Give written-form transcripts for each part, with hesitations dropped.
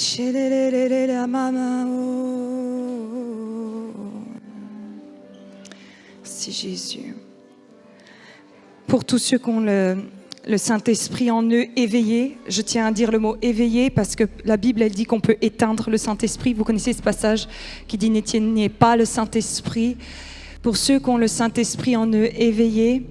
Merci Jésus. Pour tous ceux qui ont le Saint-Esprit en eux éveillé, je tiens à dire le mot éveillé parce que la Bible elle dit qu'on peut éteindre le Saint-Esprit. Vous connaissez ce passage qui dit n'éteignez pas le Saint-Esprit. Pour ceux qui ont le Saint-Esprit en eux éveillé,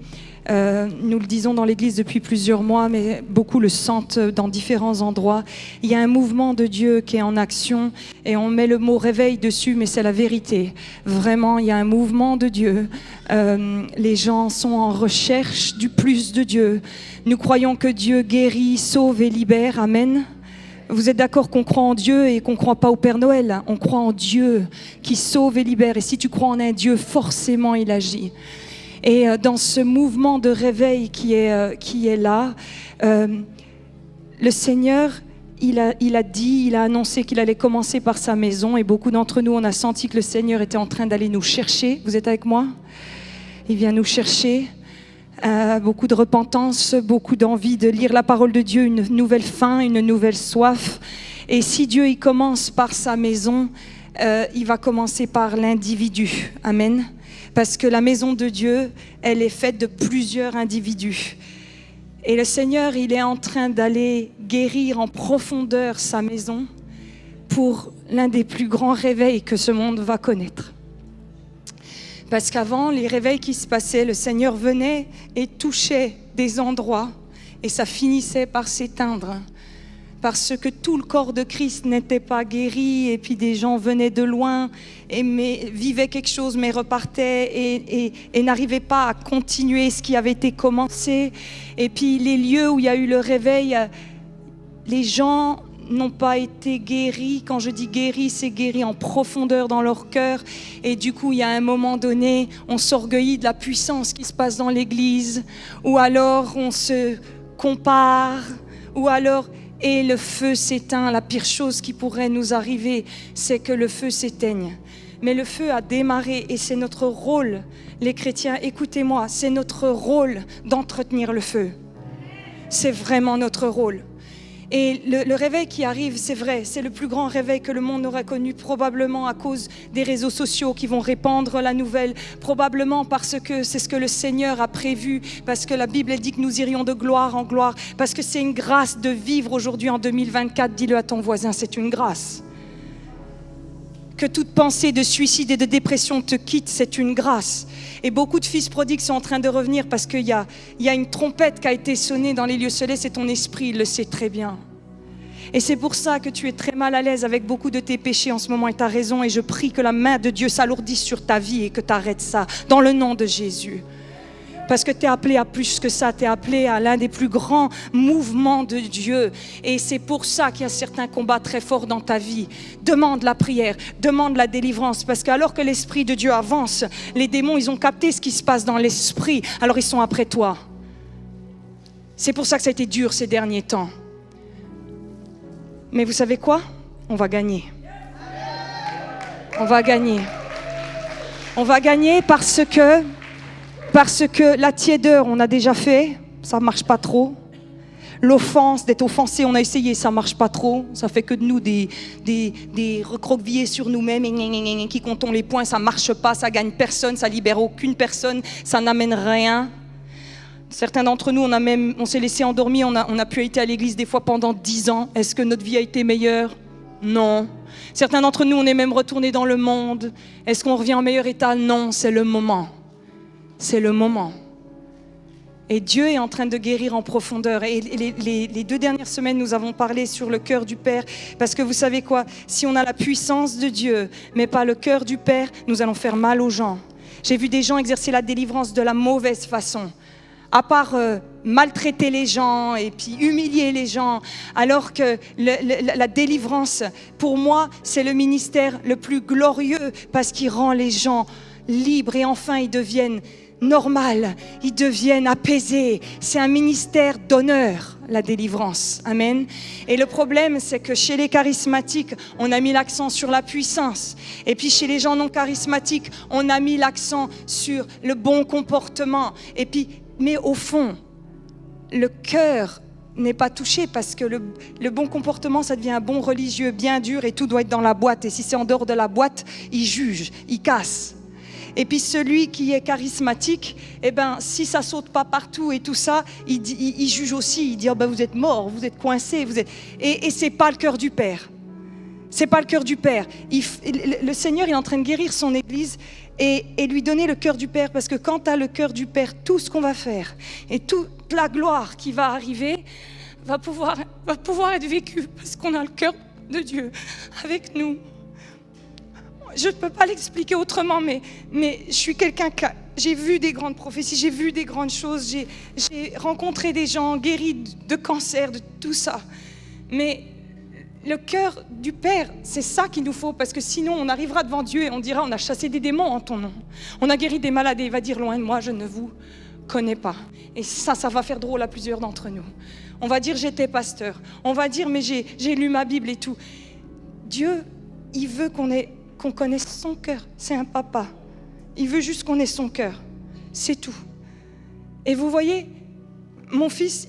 nous le disons dans l'Église depuis plusieurs mois, mais beaucoup le sentent dans différents endroits. Il y a un mouvement de Dieu qui est en action et on met le mot réveil dessus, mais c'est la vérité. Vraiment, il y a un mouvement de Dieu. Les gens sont en recherche du plus de Dieu. Nous croyons que Dieu guérit, sauve et libère. Amen. Vous êtes d'accord qu'on croit en Dieu et qu'on ne croit pas au Père Noël? On croit en Dieu qui sauve et libère. Et si tu crois en un Dieu, forcément il agit. Et dans ce mouvement de réveil qui est là, le Seigneur, il a annoncé qu'il allait commencer par sa maison. Et beaucoup d'entre nous, on a senti que le Seigneur était en train d'aller nous chercher. Vous êtes avec moi? Il vient nous chercher. Beaucoup de repentance, beaucoup d'envie de lire la parole de Dieu, une nouvelle faim, une nouvelle soif. Et si Dieu il commence par sa maison, il va commencer par l'individu. Amen. Parce que la maison de Dieu, elle est faite de plusieurs individus. Et le Seigneur, il est en train d'aller guérir en profondeur sa maison pour l'un des plus grands réveils que ce monde va connaître. Parce qu'avant, les réveils qui se passaient, le Seigneur venait et touchait des endroits et ça finissait par s'éteindre. Parce que tout le corps de Christ n'était pas guéri et puis des gens venaient de loin mais vivaient quelque chose mais repartaient et n'arrivaient pas à continuer ce qui avait été commencé. Et puis les lieux où il y a eu le réveil, les gens n'ont pas été guéris. Quand je dis guéris, c'est guéri en profondeur dans leur cœur. Et du coup, il y a un moment donné, on s'orgueillit de la puissance qui se passe dans l'église, ou alors on se compare, ou alors... Et le feu s'éteint. La pire chose qui pourrait nous arriver, c'est que le feu s'éteigne. Mais le feu a démarré et c'est notre rôle, les chrétiens, écoutez-moi, c'est notre rôle d'entretenir le feu. C'est vraiment notre rôle. Et le réveil qui arrive, c'est vrai, c'est le plus grand réveil que le monde aurait connu, probablement à cause des réseaux sociaux qui vont répandre la nouvelle, probablement parce que c'est ce que le Seigneur a prévu, parce que la Bible elle dit que nous irions de gloire en gloire, parce que c'est une grâce de vivre aujourd'hui en 2024. Dis-le à ton voisin, c'est une grâce. Que toute pensée de suicide et de dépression te quitte, c'est une grâce. Et beaucoup de fils prodigues sont en train de revenir parce qu'il y a une trompette qui a été sonnée dans les lieux célestes et ton esprit il le sait très bien. Et c'est pour ça que tu es très mal à l'aise avec beaucoup de tes péchés en ce moment et tu as raison. Et je prie que la main de Dieu s'alourdisse sur ta vie et que tu arrêtes ça dans le nom de Jésus. Parce que tu es appelé à plus que ça, tu es appelé à l'un des plus grands mouvements de Dieu. Et c'est pour ça qu'il y a certains combats très forts dans ta vie. Demande la prière, demande la délivrance. Parce qu'alors que l'Esprit de Dieu avance, les démons, ils ont capté ce qui se passe dans l'Esprit. Alors ils sont après toi. C'est pour ça que ça a été dur ces derniers temps. Mais vous savez quoi? On va gagner. On va gagner. On va gagner parce que la tiédeur, on a déjà fait, ça ne marche pas trop. L'offense, d'être offensé, on a essayé, ça ne marche pas trop. Ça fait que de nous des recroquevillés sur nous-mêmes, qui comptons les points, ça ne marche pas, ça ne gagne personne, ça ne libère aucune personne, ça n'amène rien. Certains d'entre nous, on s'est laissé endormir, on a pu être à l'église des fois pendant 10 ans. Est-ce que notre vie a été meilleure? Non. Certains d'entre nous, on est même retournés dans le monde. Est-ce qu'on revient en meilleur état? Non, c'est le moment. C'est le moment. Et Dieu est en train de guérir en profondeur. Et les 2 dernières semaines, nous avons parlé sur le cœur du Père. Parce que vous savez quoi? Si on a la puissance de Dieu, mais pas le cœur du Père, nous allons faire mal aux gens. J'ai vu des gens exercer la délivrance de la mauvaise façon. À part maltraiter les gens et puis humilier les gens, alors que la délivrance, pour moi, c'est le ministère le plus glorieux parce qu'il rend les gens libres et enfin ils deviennent normaux, ils deviennent apaisés. C'est un ministère d'honneur, la délivrance. Amen. Et le problème, c'est que chez les charismatiques, on a mis l'accent sur la puissance. Et puis chez les gens non charismatiques, on a mis l'accent sur le bon comportement. Et puis mais au fond, le cœur n'est pas touché parce que le bon comportement, ça devient un bon religieux bien dur et tout doit être dans la boîte. Et si c'est en dehors de la boîte, il juge, il casse. Et puis celui qui est charismatique, eh ben, si ça saute pas partout et tout ça, il juge aussi. Il dit oh ben, vous êtes mort, vous êtes coincé, et c'est pas le cœur du Père. C'est pas le cœur du Père. Le Seigneur il est en train de guérir son Église et lui donner le cœur du Père, parce que quand tu as le cœur du Père, tout ce qu'on va faire et toute la gloire qui va arriver va pouvoir être vécue parce qu'on a le cœur de Dieu avec nous. Je ne peux pas l'expliquer autrement, mais je suis quelqu'un j'ai vu des grandes prophéties, j'ai vu des grandes choses, j'ai rencontré des gens guéris de cancer, de tout ça. Mais le cœur du Père, c'est ça qu'il nous faut, parce que sinon on arrivera devant Dieu et on dira on a chassé des démons en ton nom. On a guéri des malades et il va dire loin de moi, je ne vous connais pas. Et ça va faire drôle à plusieurs d'entre nous. On va dire j'étais pasteur, on va dire mais j'ai lu ma Bible et tout. Dieu, il veut qu'on connaisse son cœur. C'est un papa. Il veut juste qu'on ait son cœur. C'est tout. Et vous voyez, mon fils,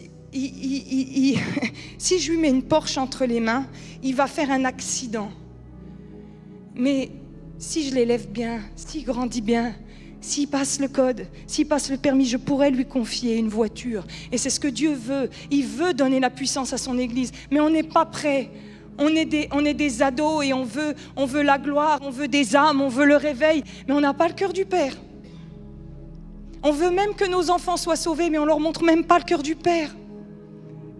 si je lui mets une Porsche entre les mains, il va faire un accident. Mais si je l'élève bien, s'il grandit bien, s'il passe le code, s'il passe le permis, je pourrais lui confier une voiture. Et c'est ce que Dieu veut. Il veut donner la puissance à son Église. Mais on n'est pas prêt. On est des ados et on veut la gloire, on veut des âmes, on veut le réveil. Mais on n'a pas le cœur du Père. On veut même que nos enfants soient sauvés, mais on ne leur montre même pas le cœur du Père.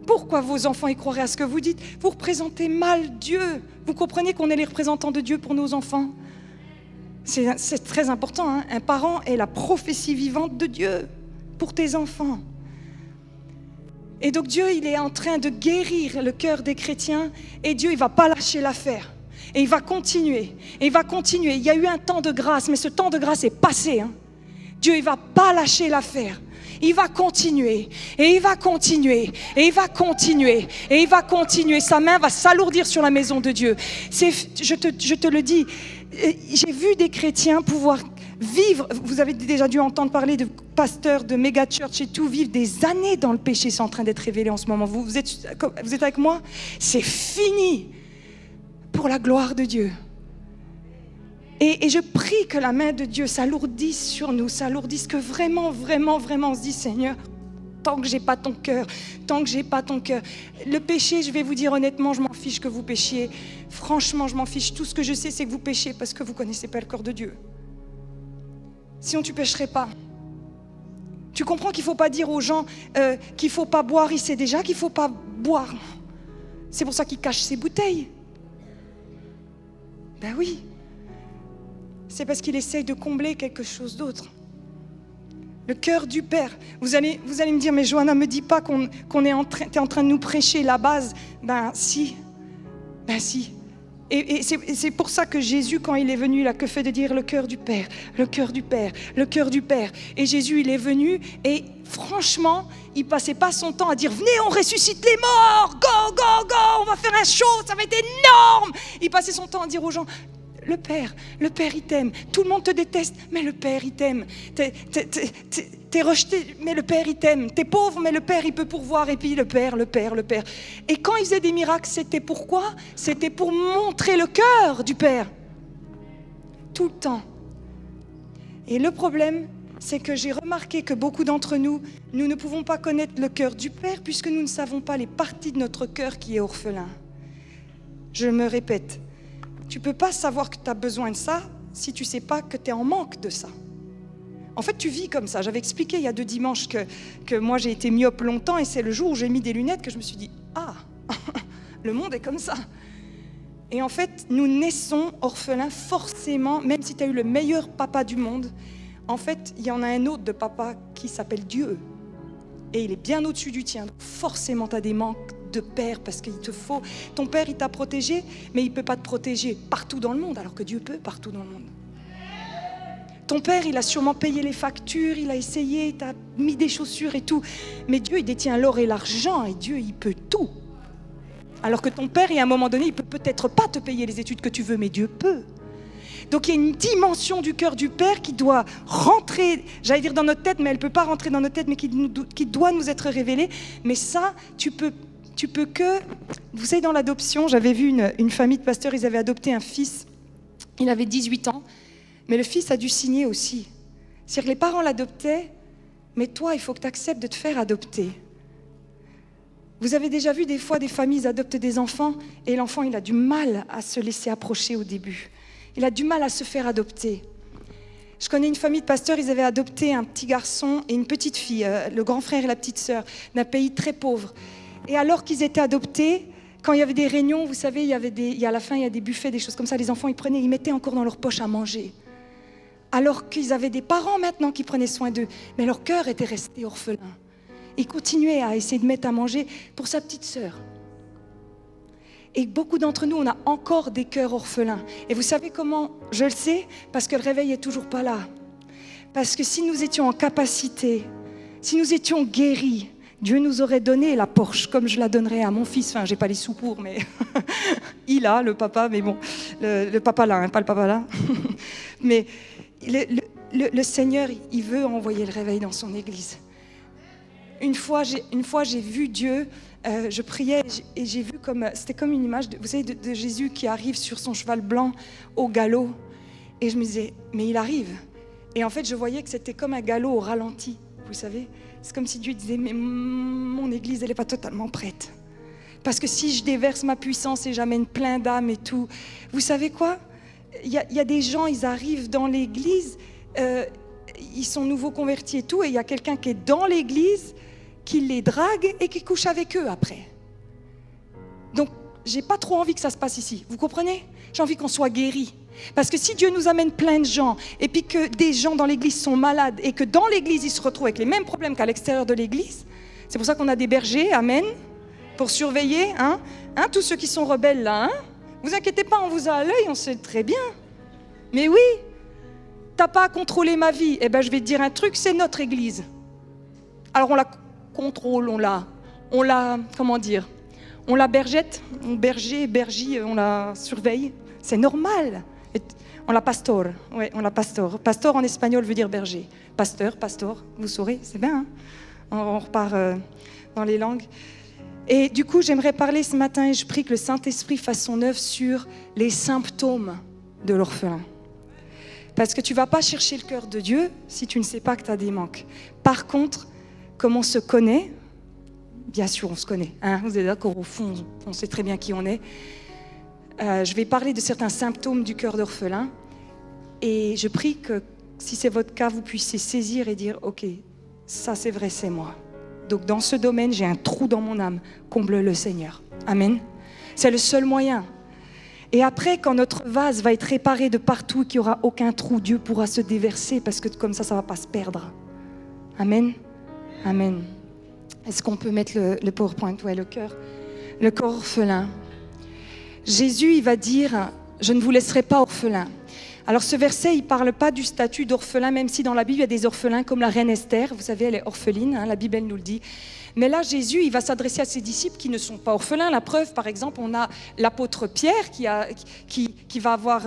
Pourquoi vos enfants y croiraient à ce que vous dites? Vous représentez mal Dieu. Vous comprenez qu'on est les représentants de Dieu pour nos enfants? C'est très important, hein? Un parent est la prophétie vivante de Dieu pour tes enfants. Et donc Dieu, il est en train de guérir le cœur des chrétiens, et Dieu, il ne va pas lâcher l'affaire. Et il va continuer, et il va continuer. Il y a eu un temps de grâce, mais ce temps de grâce est passé, hein? Dieu, il ne va pas lâcher l'affaire. Il va continuer, et il va continuer, et il va continuer, et il va continuer. Sa main va s'alourdir sur la maison de Dieu. Je te le dis, j'ai vu des chrétiens pouvoir vivre, vous avez déjà dû entendre parler de pasteurs, de méga church et tout, vivre des années dans le péché, c'est en train d'être révélé en ce moment. Vous êtes avec moi? C'est fini pour la gloire de Dieu. Et je prie que la main de Dieu s'alourdisse sur nous, s'alourdisse, que vraiment, vraiment, vraiment on se dise Seigneur, tant que j'ai pas ton cœur, tant que j'ai pas ton cœur. Le péché, je vais vous dire honnêtement, je m'en fiche que vous péchiez. Franchement, je m'en fiche. Tout ce que je sais, c'est que vous péchez parce que vous connaissez pas le cœur de Dieu. Sinon, tu pécherais pas. Tu comprends qu'il faut pas dire aux gens qu'il faut pas boire. Il sait déjà qu'il faut pas boire. C'est pour ça qu'il cache ses bouteilles. Ben oui. C'est parce qu'il essaye de combler quelque chose d'autre. Le cœur du Père. Vous allez me dire, mais Johanna, me dis pas qu'on est t'es en train de nous prêcher la base. Ben si. Et c'est pour ça que Jésus, quand il est venu, il a que fait de dire le cœur du Père, le cœur du Père, le cœur du Père. Et Jésus, il est venu et franchement, il passait pas son temps à dire « Venez, on ressuscite les morts, go, go, go, on va faire un show, ça va être énorme !» Il passait son temps à dire aux gens « Le Père, il t'aime. Tout le monde te déteste, mais le Père, il t'aime. T'es rejeté, mais le Père, il t'aime. T'es pauvre, mais le Père, il peut pourvoir. Et puis le Père. Et quand il faisait des miracles, c'était pourquoi? C'était pour montrer le cœur du Père. Tout le temps. Et le problème, c'est que j'ai remarqué que beaucoup d'entre nous, nous ne pouvons pas connaître le cœur du Père puisque nous ne savons pas les parties de notre cœur qui est orphelin. Je me répète. Tu ne peux pas savoir que tu as besoin de ça si tu ne sais pas que tu es en manque de ça. En fait, tu vis comme ça. J'avais expliqué il y a 2 dimanches que moi, j'ai été myope longtemps et c'est le jour où j'ai mis des lunettes que je me suis dit « Ah, le monde est comme ça !» Et en fait, nous naissons orphelins forcément, même si tu as eu le meilleur papa du monde. En fait, il y en a un autre de papa qui s'appelle Dieu. Et il est bien au-dessus du tien. Donc forcément, tu as des manques de père parce qu'il te faut. Ton père, il t'a protégé, mais il ne peut pas te protéger partout dans le monde, alors que Dieu peut partout dans le monde. Ton père, il a sûrement payé les factures, il a essayé, il t'a mis des chaussures et tout. Mais Dieu, il détient l'or et l'argent et Dieu, il peut tout. Alors que ton père, à un moment donné, il peut peut-être pas te payer les études que tu veux, mais Dieu peut. Donc il y a une dimension du cœur du Père qui doit rentrer, j'allais dire dans notre tête, mais elle ne peut pas rentrer dans notre tête, mais qui doit nous être révélée. Mais ça, tu peux que... Vous savez, dans l'adoption, j'avais vu une famille de pasteurs, ils avaient adopté un fils, il avait 18 ans, mais le fils a dû signer aussi. C'est-à-dire que les parents l'adoptaient, mais toi, il faut que tu acceptes de te faire adopter. Vous avez déjà vu des fois des familles adoptent des enfants et l'enfant, il a du mal à se laisser approcher au début. Il a du mal à se faire adopter. Je connais une famille de pasteurs, ils avaient adopté un petit garçon et une petite fille, le grand frère et la petite sœur, d'un pays très pauvre. Et alors qu'ils étaient adoptés, quand il y avait des réunions, vous savez, à la fin, il y a des buffets, des choses comme ça, les enfants, ils mettaient encore dans leur poche à manger. Alors qu'ils avaient des parents maintenant qui prenaient soin d'eux, mais leur cœur était resté orphelin. Il continuait à essayer de mettre à manger pour sa petite sœur. Et beaucoup d'entre nous, on a encore des cœurs orphelins. Et vous savez comment je le sais? Parce que le réveil n'est toujours pas là. Parce que si nous étions en capacité, si nous étions guéris, Dieu nous aurait donné la Porsche, comme je la donnerais à mon fils. Enfin, j'ai pas les sous pour, mais il a, le papa, mais bon, le papa là, hein, pas le papa là. Mais le Seigneur, il veut envoyer le réveil dans son Église. Une fois, j'ai vu Dieu, je priais et j'ai vu c'était comme une image, vous savez, de Jésus qui arrive sur son cheval blanc au galop. Et je me disais, mais il arrive. Et en fait, je voyais que c'était comme un galop au ralenti, vous savez. C'est comme si Dieu disait, mais mon Église, elle n'est pas totalement prête. Parce que si je déverse ma puissance et j'amène plein d'âmes et tout, vous savez quoi? Il y a des gens, ils arrivent dans l'Église, ils sont nouveaux convertis et tout, et il y a quelqu'un qui est dans l'Église, qui les drague et qui couche avec eux après. Donc, j'ai pas trop envie que ça se passe ici. Vous comprenez? J'ai envie qu'on soit guéris. Parce que si Dieu nous amène plein de gens, et puis que des gens dans l'église sont malades, et que dans l'église, ils se retrouvent avec les mêmes problèmes qu'à l'extérieur de l'église, c'est pour ça qu'on a des bergers, amen, pour surveiller, tous ceux qui sont rebelles là, vous inquiétez pas, on vous a à l'œil, on sait très bien. Mais oui, t'as pas à contrôler ma vie, eh ben je vais te dire un truc, c'est notre église. Alors on la contrôle, on la, comment dire, on la bergette, on bergie, on la surveille, c'est normal. On la pastor, ouais, on la pastor. Pastor en espagnol veut dire berger. Pastor, vous saurez, c'est bien. On repart dans les langues. Et du coup, j'aimerais parler ce matin et je prie que le Saint-Esprit fasse son œuvre sur les symptômes de l'orphelin. Parce que tu ne vas pas chercher le cœur de Dieu si tu ne sais pas que tu as des manques. Par contre, comme on se connaît, bien sûr on se connaît, vous êtes d'accord, au fond, on sait très bien qui on est. Je vais parler de certains symptômes du cœur d'orphelin et je prie que si c'est votre cas, vous puissiez saisir et dire « Ok, ça c'est vrai, c'est moi. Donc dans ce domaine, j'ai un trou dans mon âme, comble-le Seigneur. » Amen. C'est le seul moyen. Et après, quand notre vase va être réparé de partout, qu'il n'y aura aucun trou, Dieu pourra se déverser parce que comme ça ne va pas se perdre. Amen. Amen. Est-ce qu'on peut mettre le PowerPoint? Ouais, le cœur orphelin. Jésus, il va dire « Je ne vous laisserai pas orphelins ». Alors ce verset, il ne parle pas du statut d'orphelin, même si dans la Bible, il y a des orphelins comme la reine Esther. Vous savez, elle est orpheline, la Bible, elle nous le dit. Mais là, Jésus, il va s'adresser à ses disciples qui ne sont pas orphelins. La preuve, par exemple, on a l'apôtre Pierre qui va avoir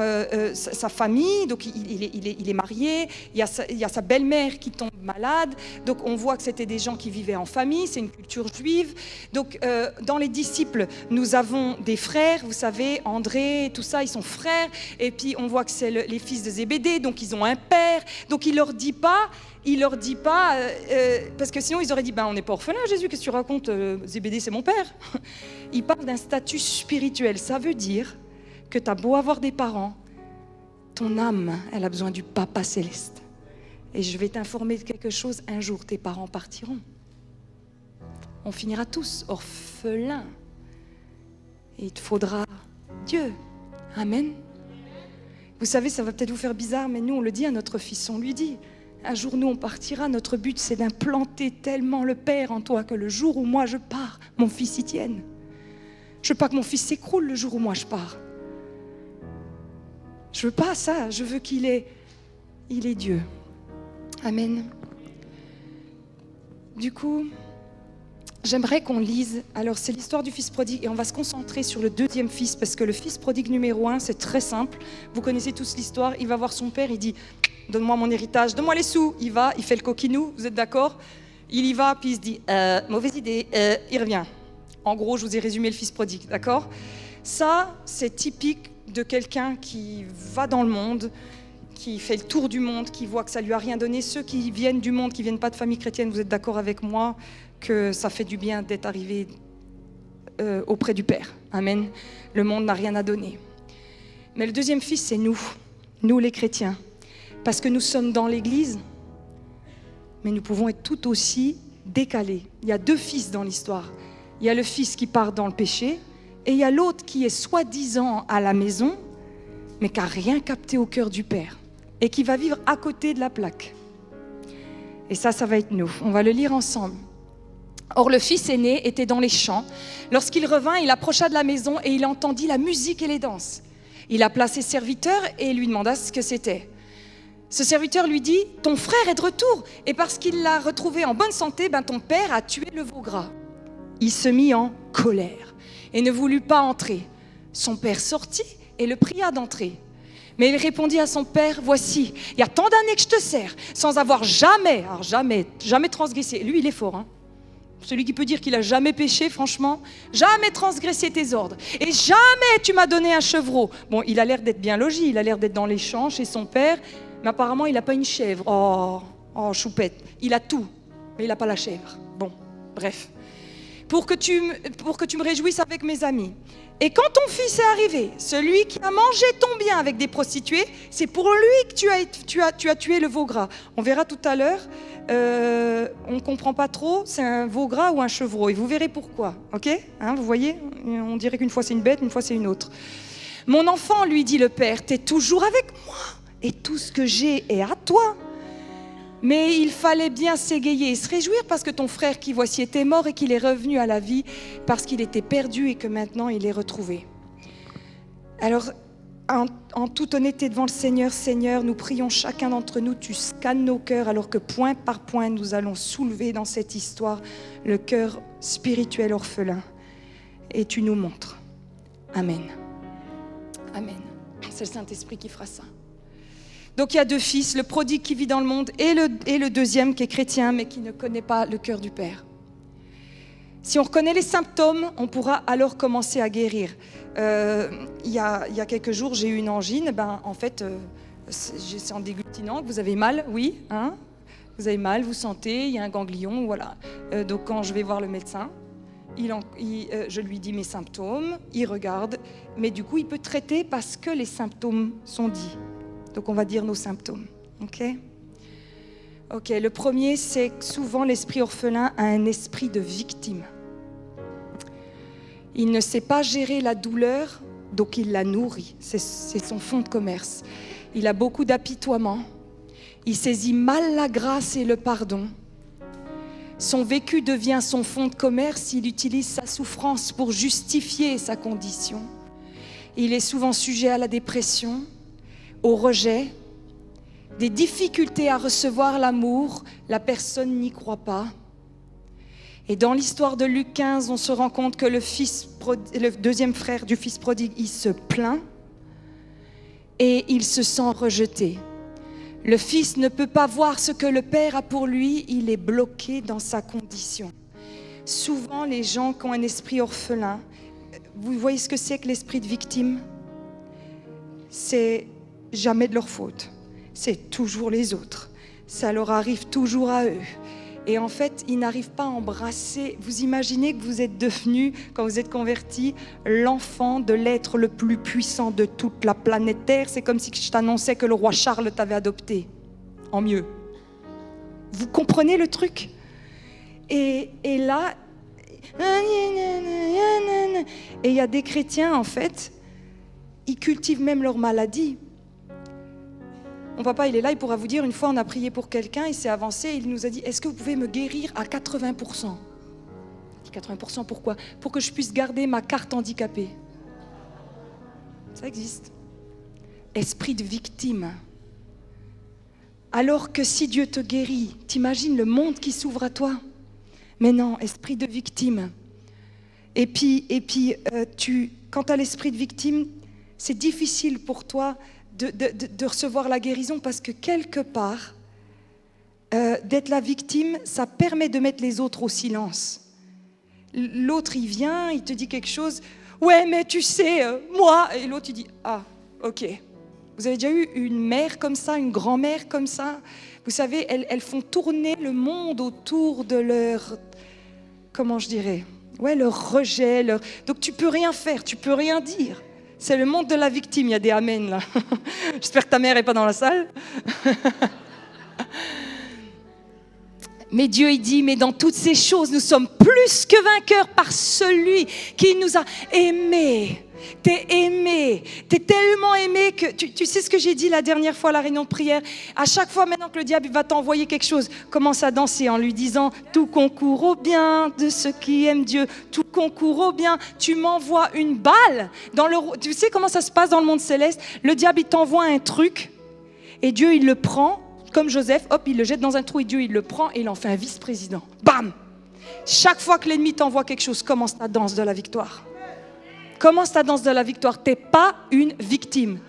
sa famille, donc il est marié, il y a sa belle-mère qui tombe malade, donc on voit que c'était des gens qui vivaient en famille, c'est une culture juive. Donc dans les disciples, nous avons des frères, vous savez, André, tout ça, ils sont frères, et puis on voit que c'est les fils de Zébédée, donc ils ont un père, donc il leur dit pas, parce que sinon ils auraient dit, on n'est pas orphelin Jésus, qu'est-ce que tu racontes, Zébédée c'est mon père. Il parle d'un statut spirituel, ça veut dire que tu as beau avoir des parents, ton âme, elle a besoin du Papa Céleste. Et je vais t'informer de quelque chose, un jour tes parents partiront. On finira tous orphelins. Et il te faudra Dieu. Amen. Vous savez, ça va peut-être vous faire bizarre, mais nous on le dit à notre fils, on lui dit, un jour nous on partira, notre but c'est d'implanter tellement le Père en toi que le jour où moi je pars, mon fils y tienne. Je veux pas que mon fils s'écroule le jour où moi je pars. Je veux pas ça, je veux qu'il est Dieu. Amen. Du coup, j'aimerais qu'on lise, alors c'est l'histoire du fils prodigue et on va se concentrer sur le deuxième fils parce que le fils prodigue numéro 1, c'est très simple. Vous connaissez tous l'histoire, il va voir son père, il dit « Donne-moi mon héritage, donne-moi les sous ». Il va, il fait le coquinou, vous êtes d'accord? Il y va, puis il se dit « Mauvaise idée », il revient. En gros, je vous ai résumé le fils prodigue, d'accord? Ça, c'est typique de quelqu'un qui va dans le monde, qui fait le tour du monde, qui voit que ça lui a rien donné. Ceux qui viennent du monde, qui viennent pas de famille chrétienne, vous êtes d'accord avec moi que ça fait du bien d'être arrivé auprès du Père. Amen. Le monde n'a rien à donner. Mais le deuxième fils, c'est nous les chrétiens. Parce que nous sommes dans l'Église, mais nous pouvons être tout aussi décalés. Il y a deux fils dans l'histoire. Il y a le fils qui part dans le péché, et il y a l'autre qui est soi-disant à la maison, mais qui n'a rien capté au cœur du Père, et qui va vivre à côté de la plaque. Et ça va être nous. On va le lire ensemble. Or, le fils aîné était dans les champs. Lorsqu'il revint, il approcha de la maison et il entendit la musique et les danses. Il appela ses serviteurs et lui demanda ce que c'était. Ce serviteur lui dit « Ton frère est de retour, et parce qu'il l'a retrouvé en bonne santé, ton père a tué le veau gras. » Il se mit en colère et ne voulut pas entrer. Son père sortit et le pria d'entrer. Mais il répondit à son père, « Voici, il y a tant d'années que je te sers, sans avoir jamais transgressé. » Lui, il est fort, hein. Celui qui peut dire qu'il n'a jamais péché, franchement, jamais transgressé tes ordres. Et jamais tu m'as donné un chevreau. Bon, il a l'air d'être bien logis, il a l'air d'être dans les champs chez son père, mais apparemment, il n'a pas une chèvre. Oh, choupette. Il a tout, mais il n'a pas la chèvre. Bon, bref. Pour que tu me réjouisses avec mes amis. Et quand ton fils est arrivé, celui qui a mangé ton bien avec des prostituées, c'est pour lui que tu as tué le veau gras. On verra tout à l'heure, on ne comprend pas trop, c'est un veau gras ou un chevreau. Et vous verrez pourquoi, ok, hein, vous voyez, on dirait qu'une fois c'est une bête, une fois c'est une autre. Mon enfant, lui dit le père, t'es toujours avec moi et tout ce que j'ai est à toi. Mais il fallait bien s'égayer et se réjouir parce que ton frère qui voici était mort et qu'il est revenu à la vie parce qu'il était perdu et que maintenant il est retrouvé. Alors, en toute honnêteté devant le Seigneur, Seigneur, nous prions chacun d'entre nous, tu scannes nos cœurs alors que point par point nous allons soulever dans cette histoire le cœur spirituel orphelin et tu nous montres. Amen. Amen. C'est le Saint-Esprit qui fera ça. Donc il y a deux fils, le prodigue qui vit dans le monde et le deuxième qui est chrétien mais qui ne connaît pas le cœur du Père. Si on reconnaît les symptômes, on pourra alors commencer à guérir. Il y a quelques jours, j'ai eu une angine. En fait, c'est en déglutinant que vous avez mal, oui, hein, vous avez mal, vous sentez, il y a un ganglion, voilà. Donc quand je vais voir le médecin, je lui dis mes symptômes, il regarde, mais du coup il peut traiter parce que les symptômes sont dits. Donc on va dire nos symptômes, ok? Ok, le premier, c'est que souvent l'esprit orphelin a un esprit de victime. Il ne sait pas gérer la douleur, donc il la nourrit. C'est son fonds de commerce. Il a beaucoup d'apitoiement. Il saisit mal la grâce et le pardon. Son vécu devient son fonds de commerce. Il utilise sa souffrance pour justifier sa condition. Il est souvent sujet à la dépression, au rejet, des difficultés à recevoir l'amour, la personne n'y croit pas. Et dans l'histoire de Luc 15, on se rend compte que le deuxième frère du fils prodigue, il se plaint et il se sent rejeté. Le fils ne peut pas voir ce que le père a pour lui, il est bloqué dans sa condition. Souvent, les gens qui ont un esprit orphelin, vous voyez ce que c'est que l'esprit de victime? C'est jamais de leur faute, c'est toujours les autres, ça leur arrive toujours à eux. Et en fait, ils n'arrivent pas à embrasser. Vous imaginez que vous êtes devenu, quand vous êtes converti, l'enfant de l'être le plus puissant de toute la planète Terre. C'est comme si je t'annonçais que le roi Charles t'avait adopté, en mieux. Vous comprenez le truc? Et là, et il y a des chrétiens, en fait, ils cultivent même leur maladie. Mon papa, il est là, il pourra vous dire, une fois on a prié pour quelqu'un, il s'est avancé, il nous a dit, est-ce que vous pouvez me guérir à 80%? 80% pourquoi? Pour que je puisse garder ma carte handicapée. Ça existe. Esprit de victime. Alors que si Dieu te guérit, t'imagines le monde qui s'ouvre à toi. Mais non, esprit de victime. Et puis quand tu as l'esprit de victime, c'est difficile pour toi de recevoir la guérison parce que quelque part, d'être la victime, ça permet de mettre les autres au silence. L'autre, il vient, il te dit quelque chose. Ouais, mais tu sais, moi. Et l'autre, il dit, ah, ok. Vous avez déjà eu une mère comme ça, une grand-mère comme ça? Vous savez, elles font tourner le monde autour de leur, comment je dirais, ouais, leur rejet. Donc tu peux rien faire, tu peux rien dire. C'est le monde de la victime, il y a des amens là. J'espère que ta mère n'est pas dans la salle. Mais Dieu, il dit, mais dans toutes ces choses, nous sommes plus que vainqueurs par celui qui nous a aimés. T'es aimé, t'es tellement aimé que, tu sais ce que j'ai dit la dernière fois à la réunion de prière, à chaque fois maintenant que le diable va t'envoyer quelque chose, commence à danser en lui disant, tout concourt au bien de ceux qui aiment Dieu, tout concourt au bien, tu m'envoies une balle, tu sais comment ça se passe dans le monde céleste, le diable il t'envoie un truc, et Dieu il le prend, comme Joseph, hop, il le jette dans un trou, et Dieu il le prend, et il en fait un vice-président, bam. Chaque fois que l'ennemi t'envoie quelque chose, commence ta danse de la victoire. Commence ta danse de la victoire. T'es pas une victime.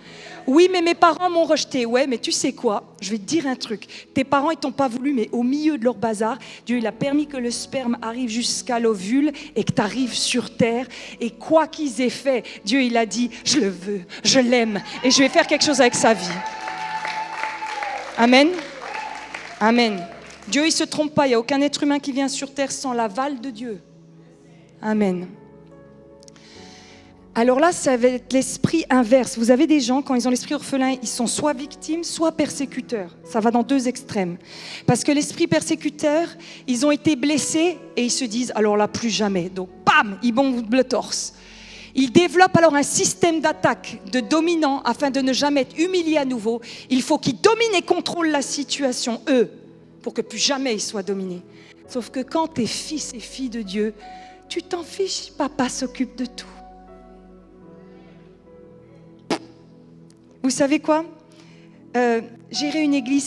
Oui, mais mes parents m'ont rejeté. Ouais, mais tu sais quoi? Je vais te dire un truc. Tes parents, ils t'ont pas voulu, mais au milieu de leur bazar, Dieu, il a permis que le sperme arrive jusqu'à l'ovule et que tu arrives sur terre. Et quoi qu'ils aient fait, Dieu, il a dit, je le veux, je l'aime et je vais faire quelque chose avec sa vie. Amen. Amen. Dieu, il se trompe pas. Il n'y a aucun être humain qui vient sur terre sans l'aval de Dieu. Amen. Alors là, ça va être l'esprit inverse. Vous avez des gens, quand ils ont l'esprit orphelin, ils sont soit victimes, soit persécuteurs. Ça va dans deux extrêmes. Parce que l'esprit persécuteur, ils ont été blessés et ils se disent, alors là, plus jamais. Donc, bam, ils bombent le torse. Ils développent alors un système d'attaque de dominant afin de ne jamais être humiliés à nouveau. Il faut qu'ils dominent et contrôlent la situation, eux, pour que plus jamais ils soient dominés. Sauf que quand tu es fils et filles de Dieu, tu t'en fiches, papa s'occupe de tout. Vous savez quoi? Gérer une église,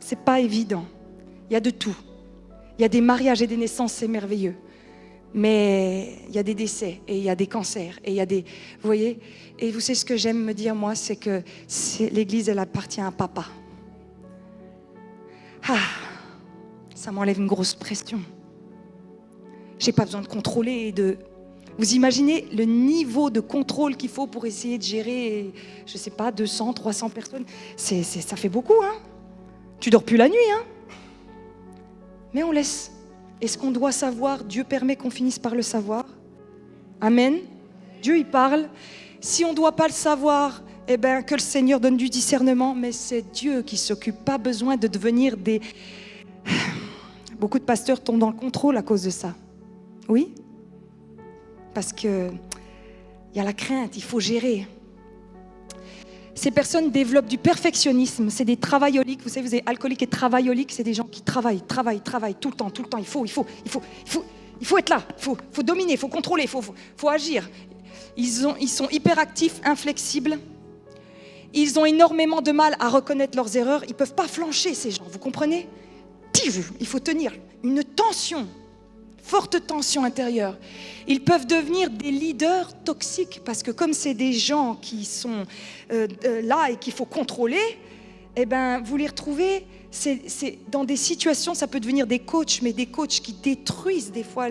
c'est pas évident. Il y a de tout. Il y a des mariages et des naissances, c'est merveilleux. Mais il y a des décès et il y a des cancers et il y a des... Vous voyez? Et vous savez ce que j'aime me dire, moi, c'est que l'église, elle appartient à un papa. Ah, ça m'enlève une grosse pression. J'ai pas besoin de contrôler et de... Vous imaginez le niveau de contrôle qu'il faut pour essayer de gérer, je ne sais pas, 200, 300 personnes. Ça fait beaucoup, hein? Tu dors plus la nuit, hein? Mais on laisse. Est-ce qu'on doit savoir? Dieu permet qu'on finisse par le savoir. Amen. Dieu, il parle. Si on ne doit pas le savoir, eh ben, que le Seigneur donne du discernement. Mais c'est Dieu qui s'occupe. Pas besoin de devenir des... Beaucoup de pasteurs tombent dans le contrôle à cause de ça. Oui? Parce qu'il y a la crainte, il faut gérer. Ces personnes développent du perfectionnisme, c'est des travailloliques. Vous savez, vous avez alcooliques et travailloliques, c'est des gens qui travaillent tout le temps. Il faut être là, il faut dominer, il faut contrôler, il faut agir. Ils sont hyperactifs, inflexibles. Ils ont énormément de mal à reconnaître leurs erreurs. Ils ne peuvent pas flancher, ces gens, vous comprenez? Il faut tenir une tension. Forte tension intérieure. Ils peuvent devenir des leaders toxiques parce que comme c'est des gens qui sont là et qu'il faut contrôler, eh ben, vous les retrouvez, c'est dans des situations, ça peut devenir des coachs, mais des coachs qui détruisent des fois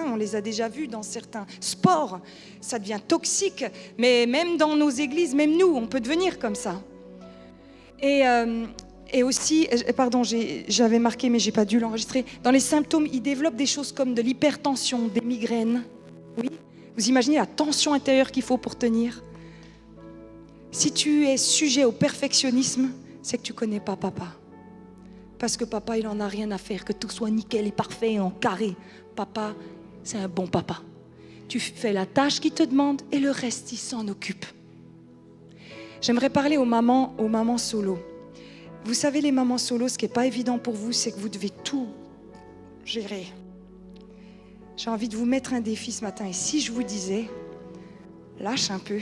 on les a déjà vus dans certains sports, ça devient toxique, mais même dans nos églises, même nous, on peut devenir comme ça. Et aussi, pardon, j'avais marqué, mais je n'ai pas dû l'enregistrer. Dans les symptômes, ils développent des choses comme de l'hypertension, des migraines. Oui, vous imaginez la tension intérieure qu'il faut pour tenir? Si tu es sujet au perfectionnisme, c'est que tu ne connais pas papa. Parce que papa, il n'en a rien à faire, que tout soit nickel et parfait et en carré. Papa, c'est un bon papa. Tu fais la tâche qu'il te demande et le reste, il s'en occupe. J'aimerais parler aux mamans solo. Vous savez, les mamans solo, ce qui n'est pas évident pour vous, c'est que vous devez tout gérer. J'ai envie de vous mettre un défi ce matin. Et si je vous disais, lâche un peu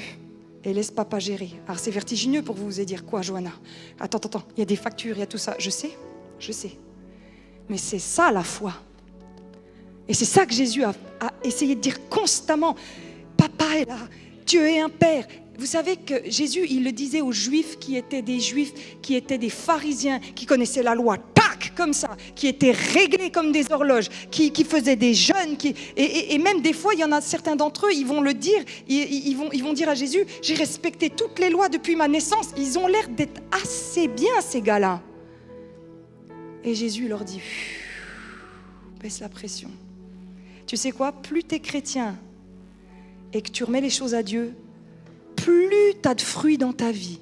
et laisse papa gérer. Alors c'est vertigineux pour vous, vous allez dire quoi, Johanna? Attends, il y a des factures, il y a tout ça. Je sais. Mais c'est ça la foi. Et c'est ça que Jésus a essayé de dire constamment. Papa est là, Dieu est un Père. Vous savez que Jésus, il le disait aux Juifs, qui étaient des pharisiens, qui connaissaient la loi, tac, comme ça, qui étaient réglés comme des horloges, qui faisaient des jeûnes, et même des fois, il y en a certains d'entre eux, ils vont le dire, ils vont dire à Jésus, j'ai respecté toutes les lois depuis ma naissance. Ils ont l'air d'être assez bien, ces gars-là. Et Jésus leur dit, baisse la pression. Tu sais quoi, plus tu es chrétien et que tu remets les choses à Dieu, plus tu as de fruits dans ta vie.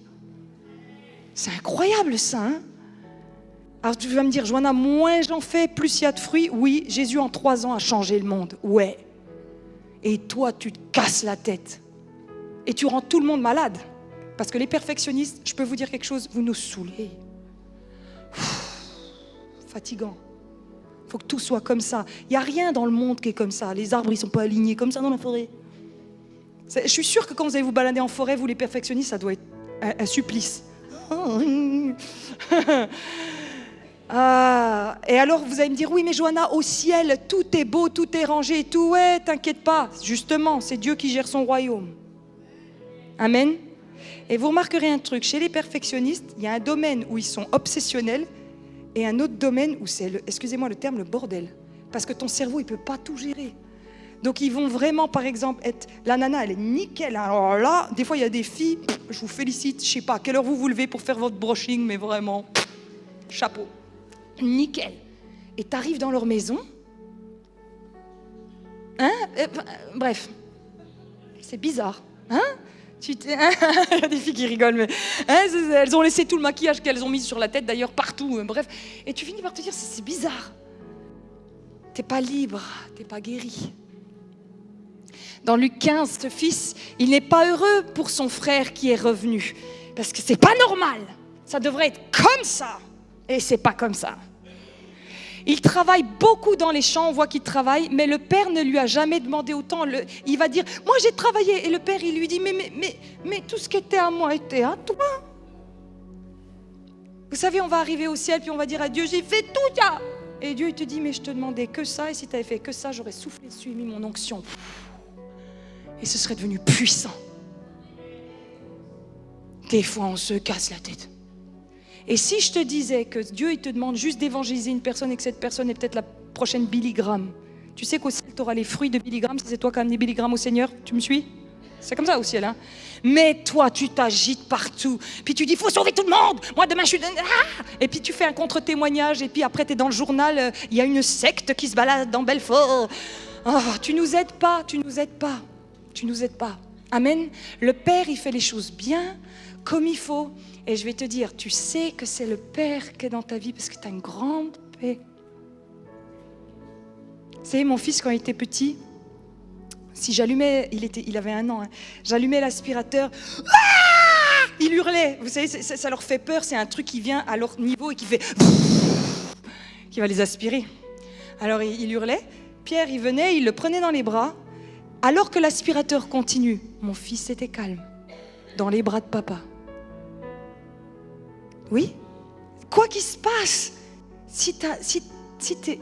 C'est incroyable ça, hein? Alors tu vas me dire, Joanna, moins j'en fais, plus il y a de fruits. Oui, Jésus en 3 ans a changé le monde, ouais. Et toi, tu te casses la tête. Et tu rends tout le monde malade. Parce que les perfectionnistes, je peux vous dire quelque chose, vous nous saoulez. Fatigant. Il faut que tout soit comme ça. Il n'y a rien dans le monde qui est comme ça. Les arbres, ils ne sont pas alignés comme ça dans la forêt. Je suis sûre que quand vous allez vous balader en forêt, vous les perfectionnistes, ça doit être un supplice. Ah, et alors vous allez me dire, oui mais Joanna, au ciel, tout est beau, tout est rangé, tout, ouais, t'inquiète pas. Justement, c'est Dieu qui gère son royaume. Amen. Et vous remarquerez un truc, chez les perfectionnistes, il y a un domaine où ils sont obsessionnels et un autre domaine où c'est, excusez-moi le terme, le bordel. Parce que ton cerveau, il ne peut pas tout gérer. Donc ils vont vraiment, par exemple, être... La nana, elle est nickel. Alors là, des fois, il y a des filles, je vous félicite, je ne sais pas à quelle heure vous vous levez pour faire votre brushing, mais vraiment, chapeau. Nickel. Et tu arrives dans leur maison. Hein? Bref. C'est bizarre. Hein? Il y a des filles qui rigolent, mais hein, elles ont laissé tout le maquillage qu'elles ont mis sur la tête, d'ailleurs, partout. Bref. Et tu finis par te dire, c'est bizarre. Tu n'es pas libre, tu n'es pas guéri. Dans Luc 15, ce fils, il n'est pas heureux pour son frère qui est revenu. Parce que c'est pas normal. Ça devrait être comme ça. Et c'est pas comme ça. Il travaille beaucoup dans les champs, on voit qu'il travaille, mais le père ne lui a jamais demandé autant. Il va dire, moi j'ai travaillé. Et le père, il lui dit, mais tout ce qui était à moi était à toi. Vous savez, on va arriver au ciel, puis on va dire à Dieu, j'ai fait tout ça. Et Dieu, il te dit, mais je te demandais que ça, et si tu avais fait que ça, j'aurais soufflé dessus et mis mon onction. Et ce serait devenu puissant. Des fois, on se casse la tête. Et si je te disais que Dieu, il te demande juste d'évangéliser une personne et que cette personne est peut-être la prochaine Billy Graham, tu sais qu'au ciel, tu auras les fruits de Billy Graham, c'est toi qui as amené Billy Graham au Seigneur, tu me suis? C'est comme ça au ciel, hein? Mais toi, tu t'agites partout. Puis tu dis, il faut sauver tout le monde. Moi, demain, je suis... Ah! Et puis tu fais un contre-témoignage. Et puis après, tu es dans le journal. Il y a une secte qui se balade dans Belfort. Oh, tu nous aides pas, tu nous aides pas. Tu nous aides pas. Amen. Le Père, il fait les choses bien, comme il faut. Et je vais te dire, tu sais que c'est le Père qui est dans ta vie parce que tu as une grande paix. Vous savez, mon fils, quand il était petit... Si j'allumais, il avait 1 an, hein, j'allumais l'aspirateur, ah, il hurlait. Vous savez, ça leur fait peur, c'est un truc qui vient à leur niveau et qui fait, qui va les aspirer. Alors il hurlait, Pierre il venait, il le prenait dans les bras, alors que l'aspirateur continue. Mon fils était calme, dans les bras de papa. Oui, quoi qu'il se passe, si t'es...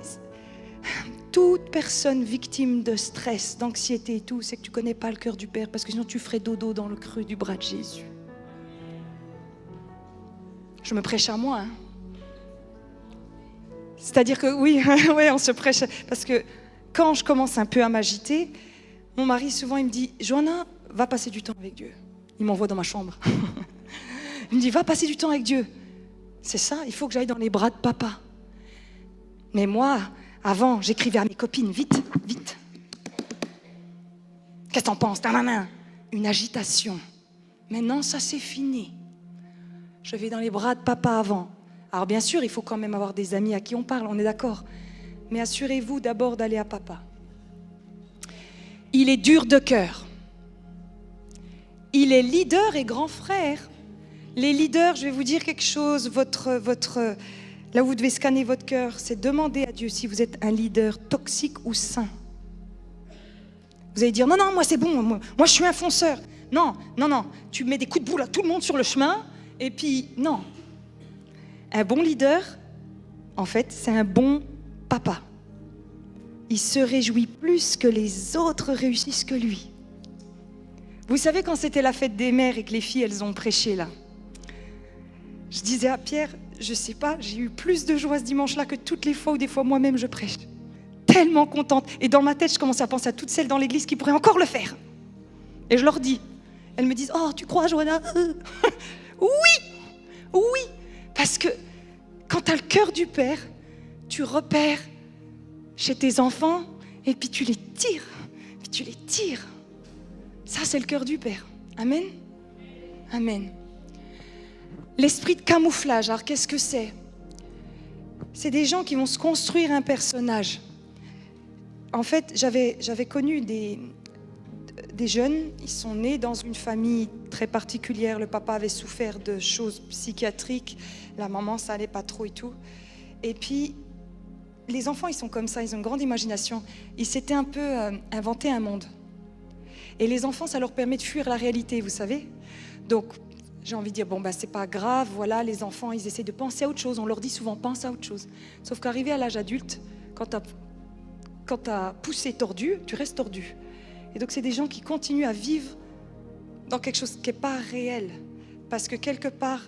Toute personne victime de stress, d'anxiété et tout, c'est que tu ne connais pas le cœur du Père, parce que sinon tu ferais dodo dans le creux du bras de Jésus. Je me prêche à moi. Hein. C'est-à-dire que oui, ouais, on se prêche. Parce que quand je commence un peu à m'agiter, mon mari souvent il me dit, Joanna, va passer du temps avec Dieu. Il m'envoie dans ma chambre. Il me dit, va passer du temps avec Dieu. C'est ça, il faut que j'aille dans les bras de papa. Mais moi... Avant, j'écrivais à mes copines, vite, vite. Qu'est-ce que t'en penses? Une agitation. Maintenant, ça c'est fini. Je vais dans les bras de papa avant. Alors bien sûr, il faut quand même avoir des amis à qui on parle, on est d'accord. Mais assurez-vous d'abord d'aller à papa. Il est dur de cœur. Il est leader et grand frère. Les leaders, je vais vous dire quelque chose, là où vous devez scanner votre cœur, c'est demander à Dieu si vous êtes un leader toxique ou sain. Vous allez dire, non, moi c'est bon, moi je suis un fonceur. Non, tu mets des coups de boule à tout le monde sur le chemin, et puis non. Un bon leader, en fait, c'est un bon papa. il se réjouit plus que les autres réussissent que lui. Vous savez, quand c'était la fête des mères et que les filles, elles ont prêché là, je disais à Pierre, je sais pas, j'ai eu plus de joie ce dimanche-là que toutes les fois où des fois moi-même je prêche. Tellement contente. Et dans ma tête, je commençais à penser à toutes celles dans l'église qui pourraient encore le faire. Et je leur dis, elles me disent, oh, tu crois, Johanna? Oui, parce que quand tu as le cœur du Père, tu repères chez tes enfants et puis tu les tires. Ça, c'est le cœur du Père. Amen. Amen. L'esprit de camouflage, alors qu'est-ce que c'est? C'est des gens qui vont se construire un personnage. En fait, j'avais connu des jeunes, ils sont nés dans une famille très particulière. Le papa avait souffert de choses psychiatriques, la maman, ça allait pas trop et tout. Et puis, les enfants, ils sont comme ça, ils ont une grande imagination. Ils s'étaient un peu inventé un monde. Et les enfants, ça leur permet de fuir la réalité, vous savez. Donc, j'ai envie de dire, bon, c'est pas grave, voilà, les enfants, ils essaient de penser à autre chose. On leur dit souvent, pense à autre chose. Sauf qu'arrivé à l'âge adulte, quand t'as poussé tordu, tu restes tordu. Et donc, c'est des gens qui continuent à vivre dans quelque chose qui n'est pas réel. Parce que quelque part,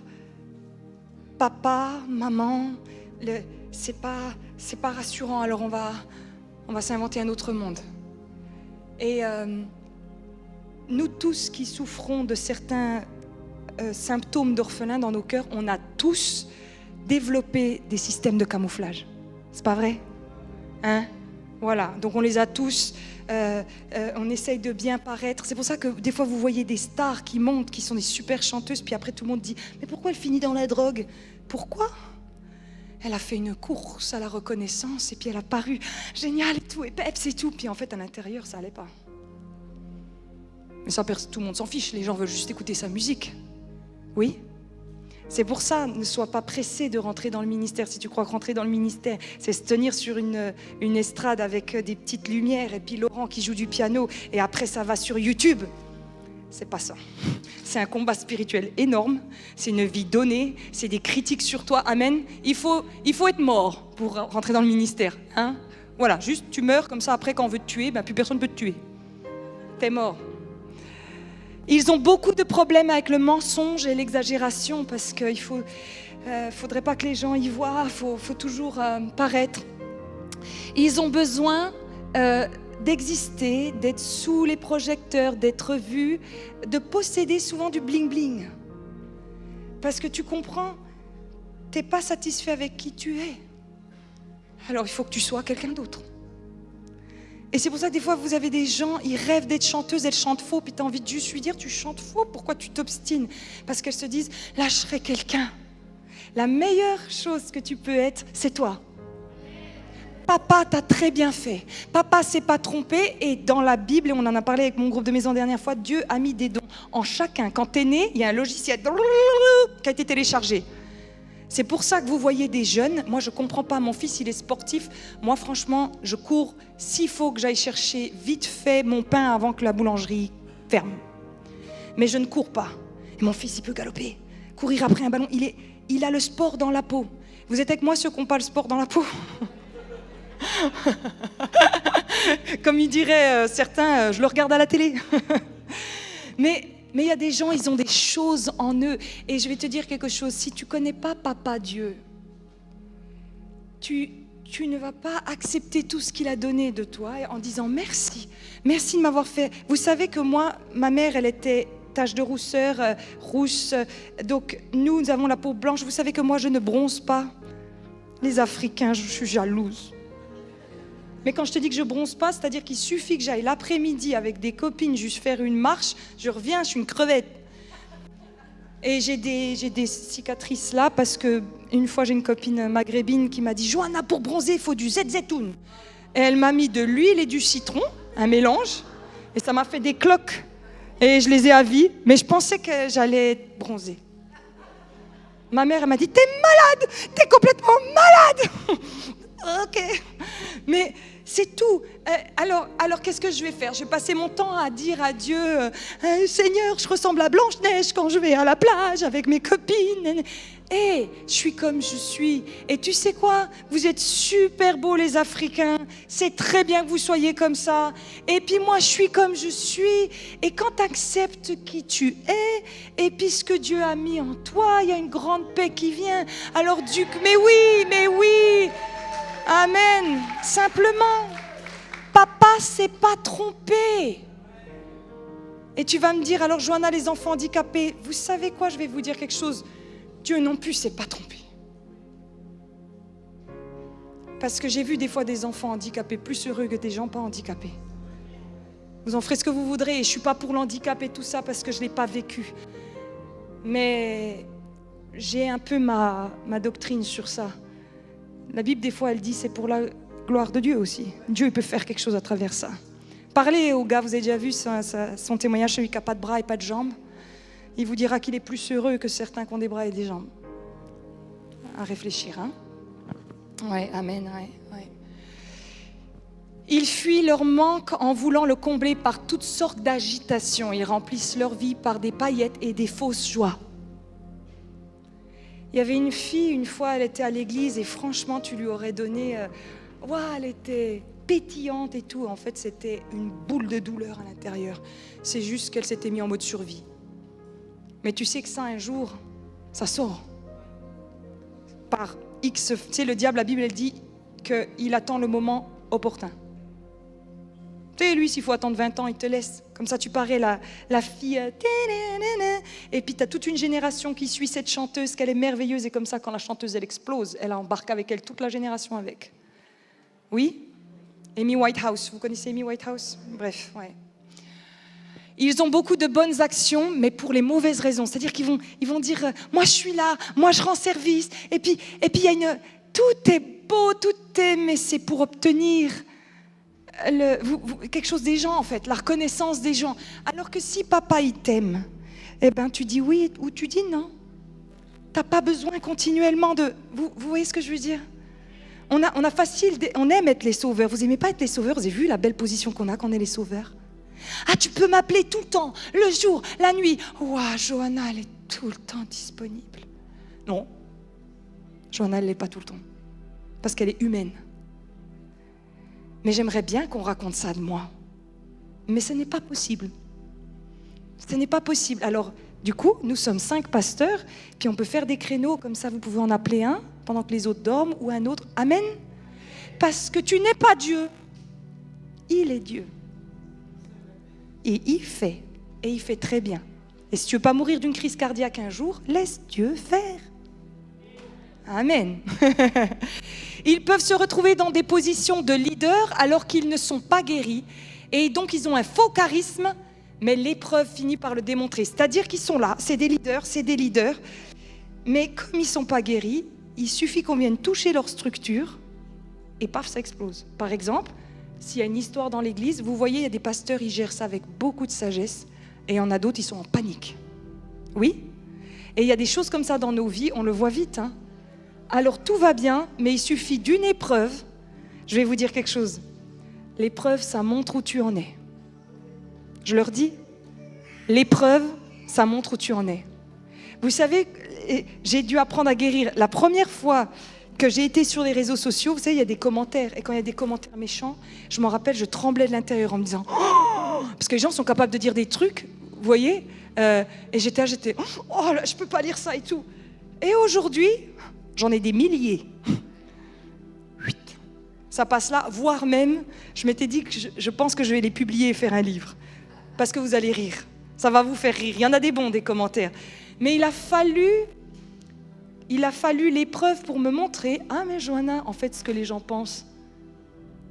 papa, maman, c'est pas rassurant. Alors, on va s'inventer un autre monde. Et nous tous qui souffrons de certains symptômes d'orphelins dans nos cœurs, on a tous développé des systèmes de camouflage. C'est pas vrai? Hein? Voilà, donc on les a tous, on essaye de bien paraître. C'est pour ça que des fois vous voyez des stars qui montent, qui sont des super chanteuses, puis après tout le monde dit « Mais pourquoi elle finit dans la drogue ?» Pourquoi? Elle a fait une course à la reconnaissance et puis elle a paru géniale et tout, et peps et tout, puis en fait à l'intérieur ça allait pas. Mais ça, tout le monde s'en fiche, les gens veulent juste écouter sa musique. Oui? C'est pour ça, ne sois pas pressé de rentrer dans le ministère. Si tu crois que rentrer dans le ministère, c'est se tenir sur une estrade avec des petites lumières et puis Laurent qui joue du piano et après ça va sur YouTube. C'est pas ça. C'est un combat spirituel énorme, c'est une vie donnée, c'est des critiques sur toi. Amen. Il faut être mort pour rentrer dans le ministère. Hein? Voilà, juste tu meurs comme ça, après quand on veut te tuer, plus personne ne peut te tuer. T'es mort. Ils ont beaucoup de problèmes avec le mensonge et l'exagération parce qu'il faudrait pas que les gens y voient, faut toujours paraître. Ils ont besoin d'exister, d'être sous les projecteurs, d'être vus, de posséder souvent du bling-bling. Parce que tu comprends, t'es pas satisfait avec qui tu es. Alors il faut que tu sois quelqu'un d'autre. Et c'est pour ça que des fois, vous avez des gens, ils rêvent d'être chanteuses, elles chantent faux, puis tu as envie de juste lui dire, tu chantes faux, pourquoi tu t'obstines? Parce qu'elles se disent, là, je serai quelqu'un. La meilleure chose que tu peux être, c'est toi. Papa t'a très bien fait. Papa s'est pas trompé, et dans la Bible, et on en a parlé avec mon groupe de maison la dernière fois, Dieu a mis des dons en chacun. Quand tu es né, il y a un logiciel qui a été téléchargé. C'est pour ça que vous voyez des jeunes. Moi, je ne comprends pas. Mon fils, il est sportif. Moi, franchement, je cours s'il faut que j'aille chercher vite fait mon pain avant que la boulangerie ferme. Mais je ne cours pas. Et mon fils, il peut galoper, courir après un ballon. Il a le sport dans la peau. Vous êtes avec moi, ceux qui n'ont pas le sport dans la peau? Comme ils diraient certains, je le regarde à la télé. Mais il y a des gens, ils ont des choses en eux. Et je vais te dire quelque chose, si tu ne connais pas Papa Dieu, tu ne vas pas accepter tout ce qu'il a donné de toi en disant merci. Merci de m'avoir fait. Vous savez que moi, ma mère, elle était tache de rousseur, rousse. Donc nous avons la peau blanche. Vous savez que moi, je ne bronze pas. Les Africains, je suis jalouse. Mais quand je te dis que je bronze pas, c'est-à-dire qu'il suffit que j'aille l'après-midi avec des copines juste faire une marche, je reviens, je suis une crevette. Et j'ai des cicatrices là parce que une fois j'ai une copine maghrébine qui m'a dit « Johanna, pour bronzer, il faut du zeytoun ». Et elle m'a mis de l'huile et du citron, un mélange, et ça m'a fait des cloques. Et je les ai à vie, mais je pensais que j'allais bronzer. Ma mère, elle m'a dit « T'es malade, t'es complètement malade !» Ok, mais C'est tout. Alors qu'est-ce que je vais faire? Je vais passer mon temps à dire à Dieu, Seigneur, je ressemble à Blanche-Neige quand je vais à la plage avec mes copines. Je suis comme je suis. Et tu sais quoi? Vous êtes super beaux les Africains. C'est très bien que vous soyez comme ça. Et puis moi, je suis comme je suis. Et quand tu acceptes qui tu es, et puis ce que Dieu a mis en toi, il y a une grande paix qui vient. Alors mais oui. Amen. Simplement, papa s'est pas trompé. Et tu vas me dire, alors Johanna, les enfants handicapés, vous savez quoi? Je vais vous dire quelque chose. Dieu non plus s'est pas trompé. Parce que j'ai vu des fois des enfants handicapés plus heureux que des gens pas handicapés. Vous en ferez ce que vous voudrez. Et je suis pas pour l'handicap et tout ça parce que je l'ai pas vécu. Mais j'ai un peu ma doctrine sur ça. La Bible, des fois, elle dit c'est pour la gloire de Dieu aussi. Dieu il peut faire quelque chose à travers ça. Parlez au gars, vous avez déjà vu son témoignage, celui qui n'a pas de bras et pas de jambes. Il vous dira qu'il est plus heureux que certains qui ont des bras et des jambes. À réfléchir, hein? Ouais, amen, ouais. Ils fuient leur manque en voulant le combler par toutes sortes d'agitations. Ils remplissent leur vie par des paillettes et des fausses joies. Il y avait une fille, une fois, elle était à l'église et franchement, tu lui aurais donné... elle était pétillante et tout. En fait, c'était une boule de douleur à l'intérieur. C'est juste qu'elle s'était mise en mode survie. Mais tu sais que ça, un jour, ça sort. Par X... Tu sais, le diable, la Bible, elle dit qu'il attend le moment opportun. Tu sais, lui, s'il faut attendre 20 ans, il te laisse. Comme ça, tu parais la fille... Et puis, tu as toute une génération qui suit cette chanteuse, qu'elle est merveilleuse. Et comme ça, quand la chanteuse, elle explose, elle embarque avec elle toute la génération avec. Oui? Amy Whitehouse. Vous connaissez Amy Whitehouse? Bref, ouais. Ils ont beaucoup de bonnes actions, mais pour les mauvaises raisons. C'est-à-dire qu'ils vont dire « Moi, je suis là. Moi, je rends service. » Et puis, il y a tout est beau, tout est... Mais c'est pour obtenir... quelque chose des gens en fait, la reconnaissance des gens. Alors que si papa il t'aime, tu dis oui ou tu dis non. T'as pas besoin continuellement de... Vous voyez ce que je veux dire? On aime être les sauveurs. Vous aimez pas être les sauveurs? Vous avez vu la belle position qu'on a quand on est les sauveurs? Ah, tu peux m'appeler tout le temps, le jour, la nuit. Ouah, Johanna, elle est tout le temps disponible. Non, Johanna, elle l'est pas tout le temps. Parce qu'elle est humaine. Mais j'aimerais bien qu'on raconte ça de moi. Mais ce n'est pas possible. Ce n'est pas possible. Alors, du coup, nous sommes 5 pasteurs, puis on peut faire des créneaux, comme ça vous pouvez en appeler un, pendant que les autres dorment, ou un autre. Amen. Parce que tu n'es pas Dieu. Il est Dieu. Et il fait très bien. Et si tu ne veux pas mourir d'une crise cardiaque un jour, laisse Dieu faire. Amen. Ils peuvent se retrouver dans des positions de leader alors qu'ils ne sont pas guéris. Et donc, ils ont un faux charisme, mais l'épreuve finit par le démontrer. C'est-à-dire qu'ils sont là, c'est des leaders. Mais comme ils ne sont pas guéris, il suffit qu'on vienne toucher leur structure et paf, ça explose. Par exemple, s'il y a une histoire dans l'église, vous voyez, il y a des pasteurs, ils gèrent ça avec beaucoup de sagesse. Et il y en a d'autres, ils sont en panique. Oui? Et il y a des choses comme ça dans nos vies, on le voit vite, hein. Alors tout va bien, mais il suffit d'une épreuve. Je vais vous dire quelque chose. L'épreuve, ça montre où tu en es. Je leur dis, l'épreuve, ça montre où tu en es. Vous savez, j'ai dû apprendre à guérir. La première fois que j'ai été sur les réseaux sociaux, vous savez, il y a des commentaires. Et quand il y a des commentaires méchants, je m'en rappelle, je tremblais de l'intérieur en me disant, oh! Parce que les gens sont capables de dire des trucs, vous voyez, et j'étais, oh là, je peux pas lire ça et tout. Et aujourd'hui, j'en ai des milliers. Ça passe là, voire même, je m'étais dit que je pense que je vais les publier et faire un livre. Parce que vous allez rire. Ça va vous faire rire. Il y en a des bons, des commentaires. Mais il a fallu l'épreuve pour me montrer, ah mais Johanna, en fait, ce que les gens pensent,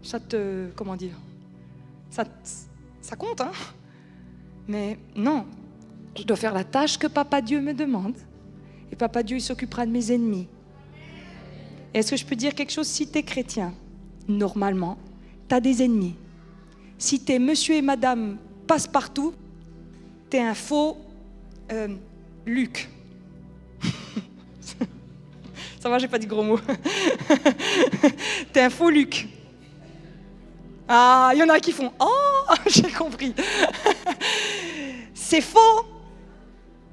ça compte, hein. Mais non, je dois faire la tâche que Papa Dieu me demande. Et Papa Dieu, il s'occupera de mes ennemis. Est-ce que je peux dire quelque chose? Si tu es chrétien, normalement, tu as des ennemis. Si tu es monsieur et madame passe-partout, tu es un faux Luc. Ça va, j'ai pas dit gros mots. Tu es un faux Luc. Ah, il y en a qui font « Oh, j'ai compris !» C'est faux.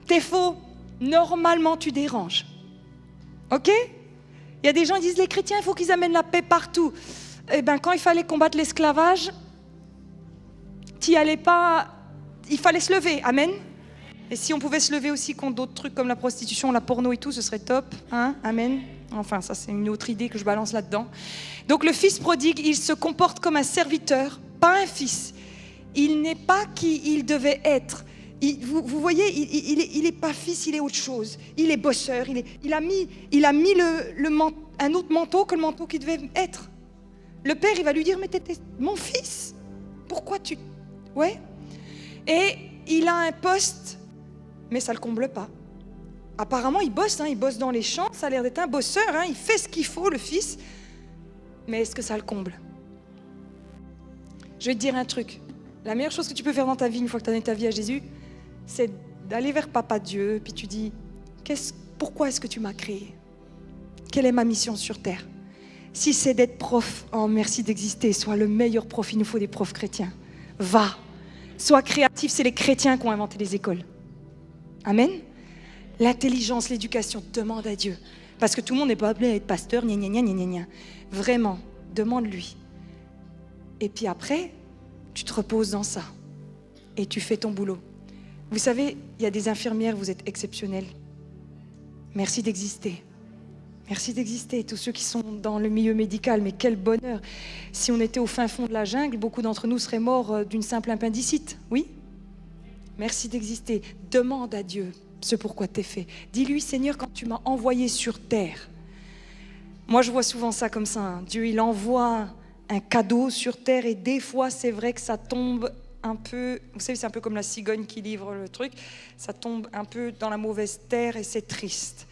T'es faux. Normalement, tu déranges. Ok? Il y a des gens qui disent « Les chrétiens, il faut qu'ils amènent la paix partout. » Eh bien, quand il fallait combattre l'esclavage, t'y allais pas, il fallait se lever. Amen. Et si on pouvait se lever aussi contre d'autres trucs comme la prostitution, la porno et tout, ce serait top. Hein? Amen. Enfin, ça, c'est une autre idée que je balance là-dedans. Donc, le fils prodigue, il se comporte comme un serviteur, pas un fils. Il n'est pas qui il devait être. Vous voyez, il est pas fils, il est autre chose. Il est bosseur. Il a mis un autre manteau que le manteau qu'il devait être. Le père, il va lui dire, mais t'étais mon fils. Pourquoi tu... Ouais. Et il a un poste, mais ça ne le comble pas. Apparemment, il bosse dans les champs, ça a l'air d'être un bosseur, il fait ce qu'il faut, le fils. Mais est-ce que ça le comble? Je vais te dire un truc. La meilleure chose que tu peux faire dans ta vie, une fois que tu as donné ta vie à Jésus, c'est d'aller vers Papa Dieu, puis tu dis, pourquoi est-ce que tu m'as créé? Quelle est ma mission sur terre? Si c'est d'être prof, oh merci d'exister, sois le meilleur prof, il nous faut des profs chrétiens. Va, sois créatif, c'est les chrétiens qui ont inventé les écoles. Amen. L'intelligence, l'éducation, demande à Dieu. Parce que tout le monde n'est pas appelé à être pasteur, gna gna gna gna gna. Vraiment, demande-lui. Et puis après, tu te reposes dans ça. Et tu fais ton boulot. Vous savez, il y a des infirmières, vous êtes exceptionnelles. Merci d'exister. Merci d'exister, tous ceux qui sont dans le milieu médical, mais quel bonheur. Si on était au fin fond de la jungle, beaucoup d'entre nous seraient morts d'une simple appendicite, oui? Merci d'exister. Demande à Dieu ce pourquoi tu es fait. Dis-lui, Seigneur, quand tu m'as envoyé sur terre, moi je vois souvent ça comme ça, Dieu il envoie un cadeau sur terre et des fois c'est vrai que ça tombe un peu, vous savez c'est un peu comme la cigogne qui livre le truc, ça tombe un peu dans la mauvaise terre et c'est triste.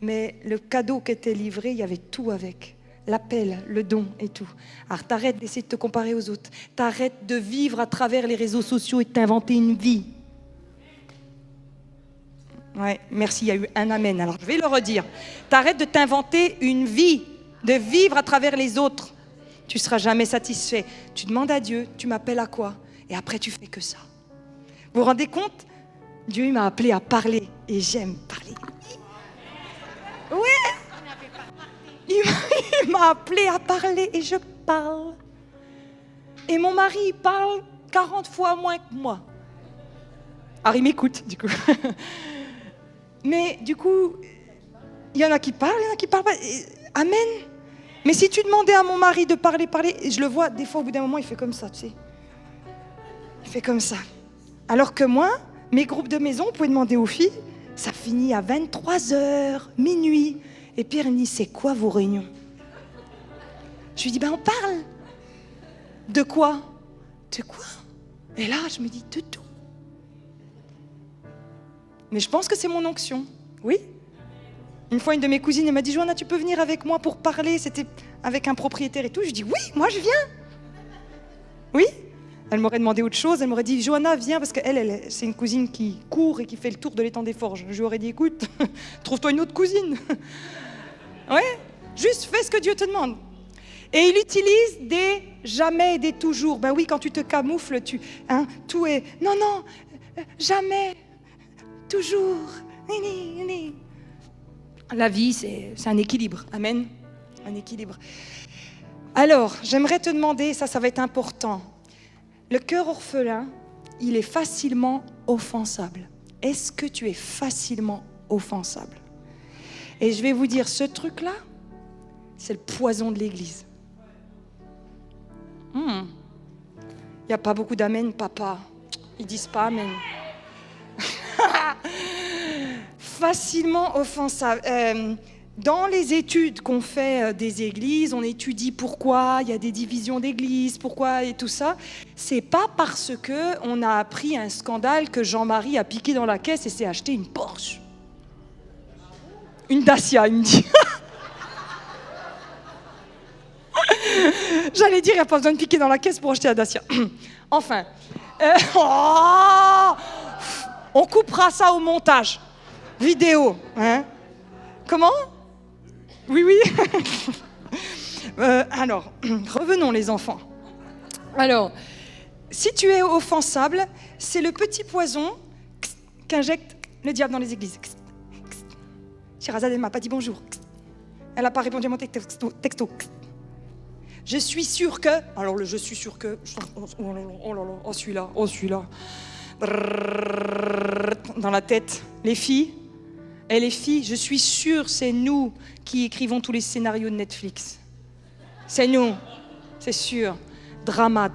Mais le cadeau qui était livré, il y avait tout avec. L'appel, le don et tout. Alors t'arrêtes d'essayer de te comparer aux autres. T'arrêtes de vivre à travers les réseaux sociaux et de t'inventer une vie. Ouais, merci, il y a eu un amen. Alors je vais le redire. T'arrêtes de t'inventer une vie, de vivre à travers les autres. Tu ne seras jamais satisfait. Tu demandes à Dieu, tu m'appelles à quoi? Et après tu fais que ça. Vous vous rendez compte? Dieu il m'a appelé à parler et j'aime parler. Ouais, il m'a appelé à parler et je parle. Et mon mari, il parle 40 fois moins que moi. Alors il m'écoute, du coup. Mais du coup, il y en a qui parlent, il y en a qui parlent pas. Amen. Mais si tu demandais à mon mari de parler, je le vois, des fois, au bout d'un moment, il fait comme ça, tu sais. Il fait comme ça. Alors que moi, mes groupes de maison, vous pouvez demander aux filles, ça finit à 23h, minuit. Et Pierre me dit, c'est quoi vos réunions? Je lui dis, on parle. De quoi? De quoi? Et là, je me dis, de tout. Mais je pense que c'est mon onction. Oui. Une fois, une de mes cousines, elle m'a dit, Johanna, tu peux venir avec moi pour parler? C'était avec un propriétaire et tout. Je dis, oui, moi je viens. Oui. Elle m'aurait demandé autre chose, elle m'aurait dit, Johanna, viens, parce qu'elle, c'est une cousine qui court et qui fait le tour de l'étang des Forges. Je lui aurais dit, écoute, trouve-toi une autre cousine. Ouais, juste fais ce que Dieu te demande. Et il utilise des jamais et des toujours. Ben oui, quand tu te camoufles, tout est, non, jamais, toujours. La vie, c'est un équilibre. Amen. Un équilibre. Alors, j'aimerais te demander, ça va être important. Le cœur orphelin, il est facilement offensable. Est-ce que tu es facilement offensable? Et je vais vous dire, ce truc-là, c'est le poison de l'Église. Il n'y a pas beaucoup d'amen, papa. Ils disent pas amen. Facilement offensable. Dans les études qu'on fait des églises, on étudie pourquoi il y a des divisions d'églises, pourquoi et tout ça. C'est pas parce que on a appris un scandale que Jean-Marie a piqué dans la caisse et s'est acheté une Porsche. Une Dacia, il me dit. J'allais dire, il n'y a pas besoin de piquer dans la caisse pour acheter la Dacia. Enfin. On coupera ça au montage. Vidéo. Hein? Comment? Oui. Alors, revenons les enfants. Alors, si tu es offensable, c'est le petit poison qu'injecte le diable dans les églises. Shirazade, elle m'a pas dit bonjour. Elle n'a pas répondu à mon texto. Je suis sûre que... Alors, je suis sûre que... Oh celui-là. Dans la tête. Les filles, je suis sûre, c'est nous qui écrivons tous les scénarios de Netflix. C'est nous, c'est sûr. Drama.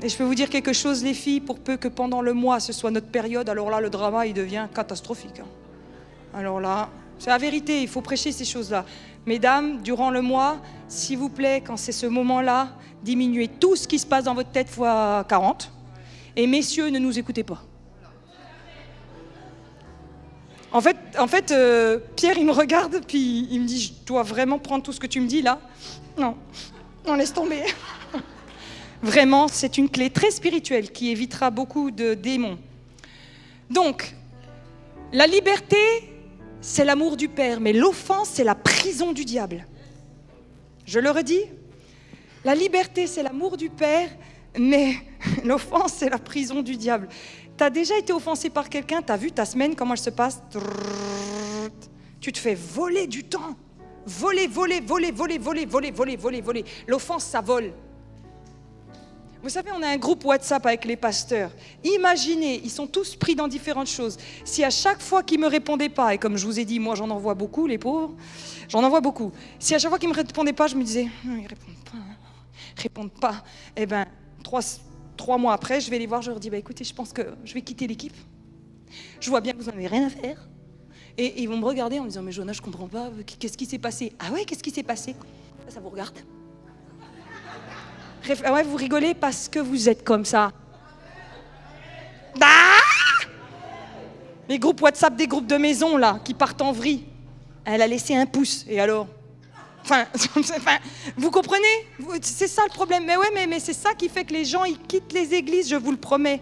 Et je peux vous dire quelque chose, les filles, pour peu que pendant le mois, ce soit notre période, alors là, le drama, il devient catastrophique. Alors là, c'est la vérité, il faut prêcher ces choses-là. Mesdames, durant le mois, s'il vous plaît, quand c'est ce moment-là, diminuez tout ce qui se passe dans votre tête fois 40. Et messieurs, ne nous écoutez pas. En fait, Pierre, il me regarde, puis il me dit, je dois vraiment prendre tout ce que tu me dis là. Non, laisse tomber. Vraiment, c'est une clé très spirituelle qui évitera beaucoup de démons. Donc, la liberté, c'est l'amour du Père, mais l'offense, c'est la prison du diable. Je le redis, la liberté, c'est l'amour du Père, mais l'offense, c'est la prison du diable. Tu as déjà été offensé par quelqu'un, tu as vu ta semaine, comment elle se passe? Tu te fais voler du temps. Voler. L'offense, ça vole. Vous savez, on a un groupe WhatsApp avec les pasteurs. Imaginez, ils sont tous pris dans différentes choses. Si à chaque fois qu'ils ne me répondaient pas, et comme je vous ai dit, moi j'en envoie beaucoup, les pauvres, j'en envoie beaucoup. Si à chaque fois qu'ils ne me répondaient pas, je me disais, ils répondent pas. Eh bien, 3 mois après, je vais les voir, je leur dis, écoutez, je pense que je vais quitter l'équipe. Je vois bien que vous n'en avez rien à faire. Et ils vont me regarder en me disant, mais Joanna, je ne comprends pas, qu'est-ce qui s'est passé? Ah ouais, qu'est-ce qui s'est passé? Ça vous regarde? Ah ouais, vous rigolez parce que vous êtes comme ça. Ah, les groupes WhatsApp des groupes de maison, là, qui partent en vrille. Elle a laissé un pouce, et alors? Enfin, vous comprenez? C'est ça le problème. Mais ouais, mais c'est ça qui fait que les gens, ils quittent les églises, je vous le promets.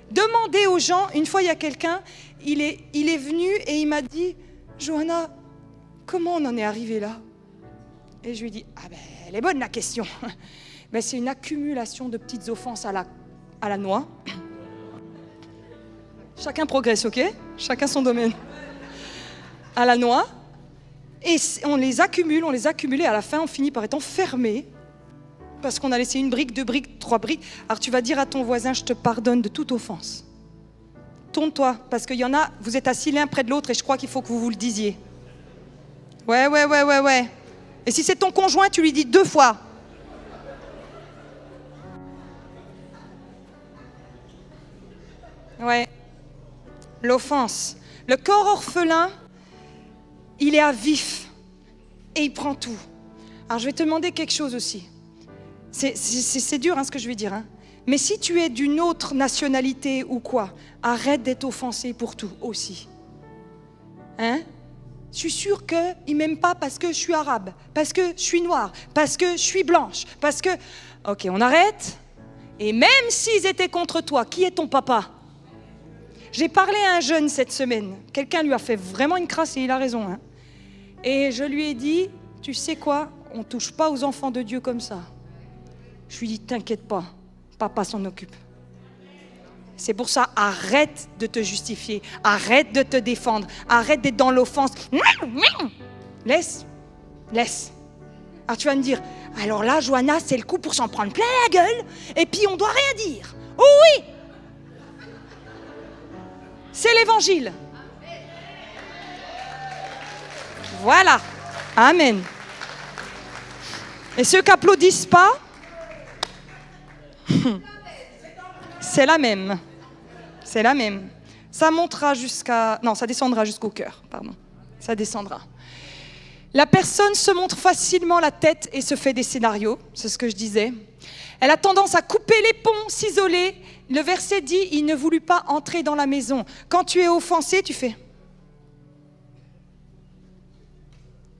Demandez aux gens, une fois il y a quelqu'un, il est venu et il m'a dit, Joanna, comment on en est arrivé là? Et je lui ai dit, elle est bonne la question. C'est une accumulation de petites offenses à la noix. Chacun progresse, ok? Chacun son domaine. À la noix. Et on les accumule, et à la fin, on finit par être enfermé parce qu'on a laissé 1 brique, 2 briques, 3 briques. Alors tu vas dire à ton voisin, je te pardonne de toute offense. Tourne-toi, parce qu'il y en a, vous êtes assis l'un près de l'autre et je crois qu'il faut que vous le disiez. Ouais. Et si c'est ton conjoint, tu lui dis 2 fois. Ouais, l'offense. Le corps orphelin, il est à vif et il prend tout. Alors je vais te demander quelque chose aussi. C'est dur ce que je vais dire. Mais si tu es d'une autre nationalité ou quoi, arrête d'être offensé pour tout aussi. Je suis sûre qu'ils ne m'aiment pas parce que je suis arabe, parce que je suis noire, parce que je suis blanche, parce que... Ok, on arrête. Et même s'ils étaient contre toi, qui est ton papa? J'ai parlé à un jeune cette semaine. Quelqu'un lui a fait vraiment une crasse et il a raison. Et je lui ai dit, tu sais quoi, on ne touche pas aux enfants de Dieu comme ça. Je lui ai dit, t'inquiète pas, papa s'en occupe. C'est pour ça, arrête de te justifier, arrête de te défendre, arrête d'être dans l'offense. Laisse. Alors tu vas me dire, alors là, Joanna, c'est le coup pour s'en prendre plein la gueule, et puis on doit rien dire. Oh oui! C'est l'évangile. Voilà. Amen. Et ceux qui n'applaudissent pas, c'est la même. Ça montera ça descendra jusqu'au cœur, pardon. Ça descendra. La personne se montre facilement la tête et se fait des scénarios, c'est ce que je disais. Elle a tendance à couper les ponts, s'isoler. Le verset dit, il ne voulut pas entrer dans la maison. Quand tu es offensé, tu fais.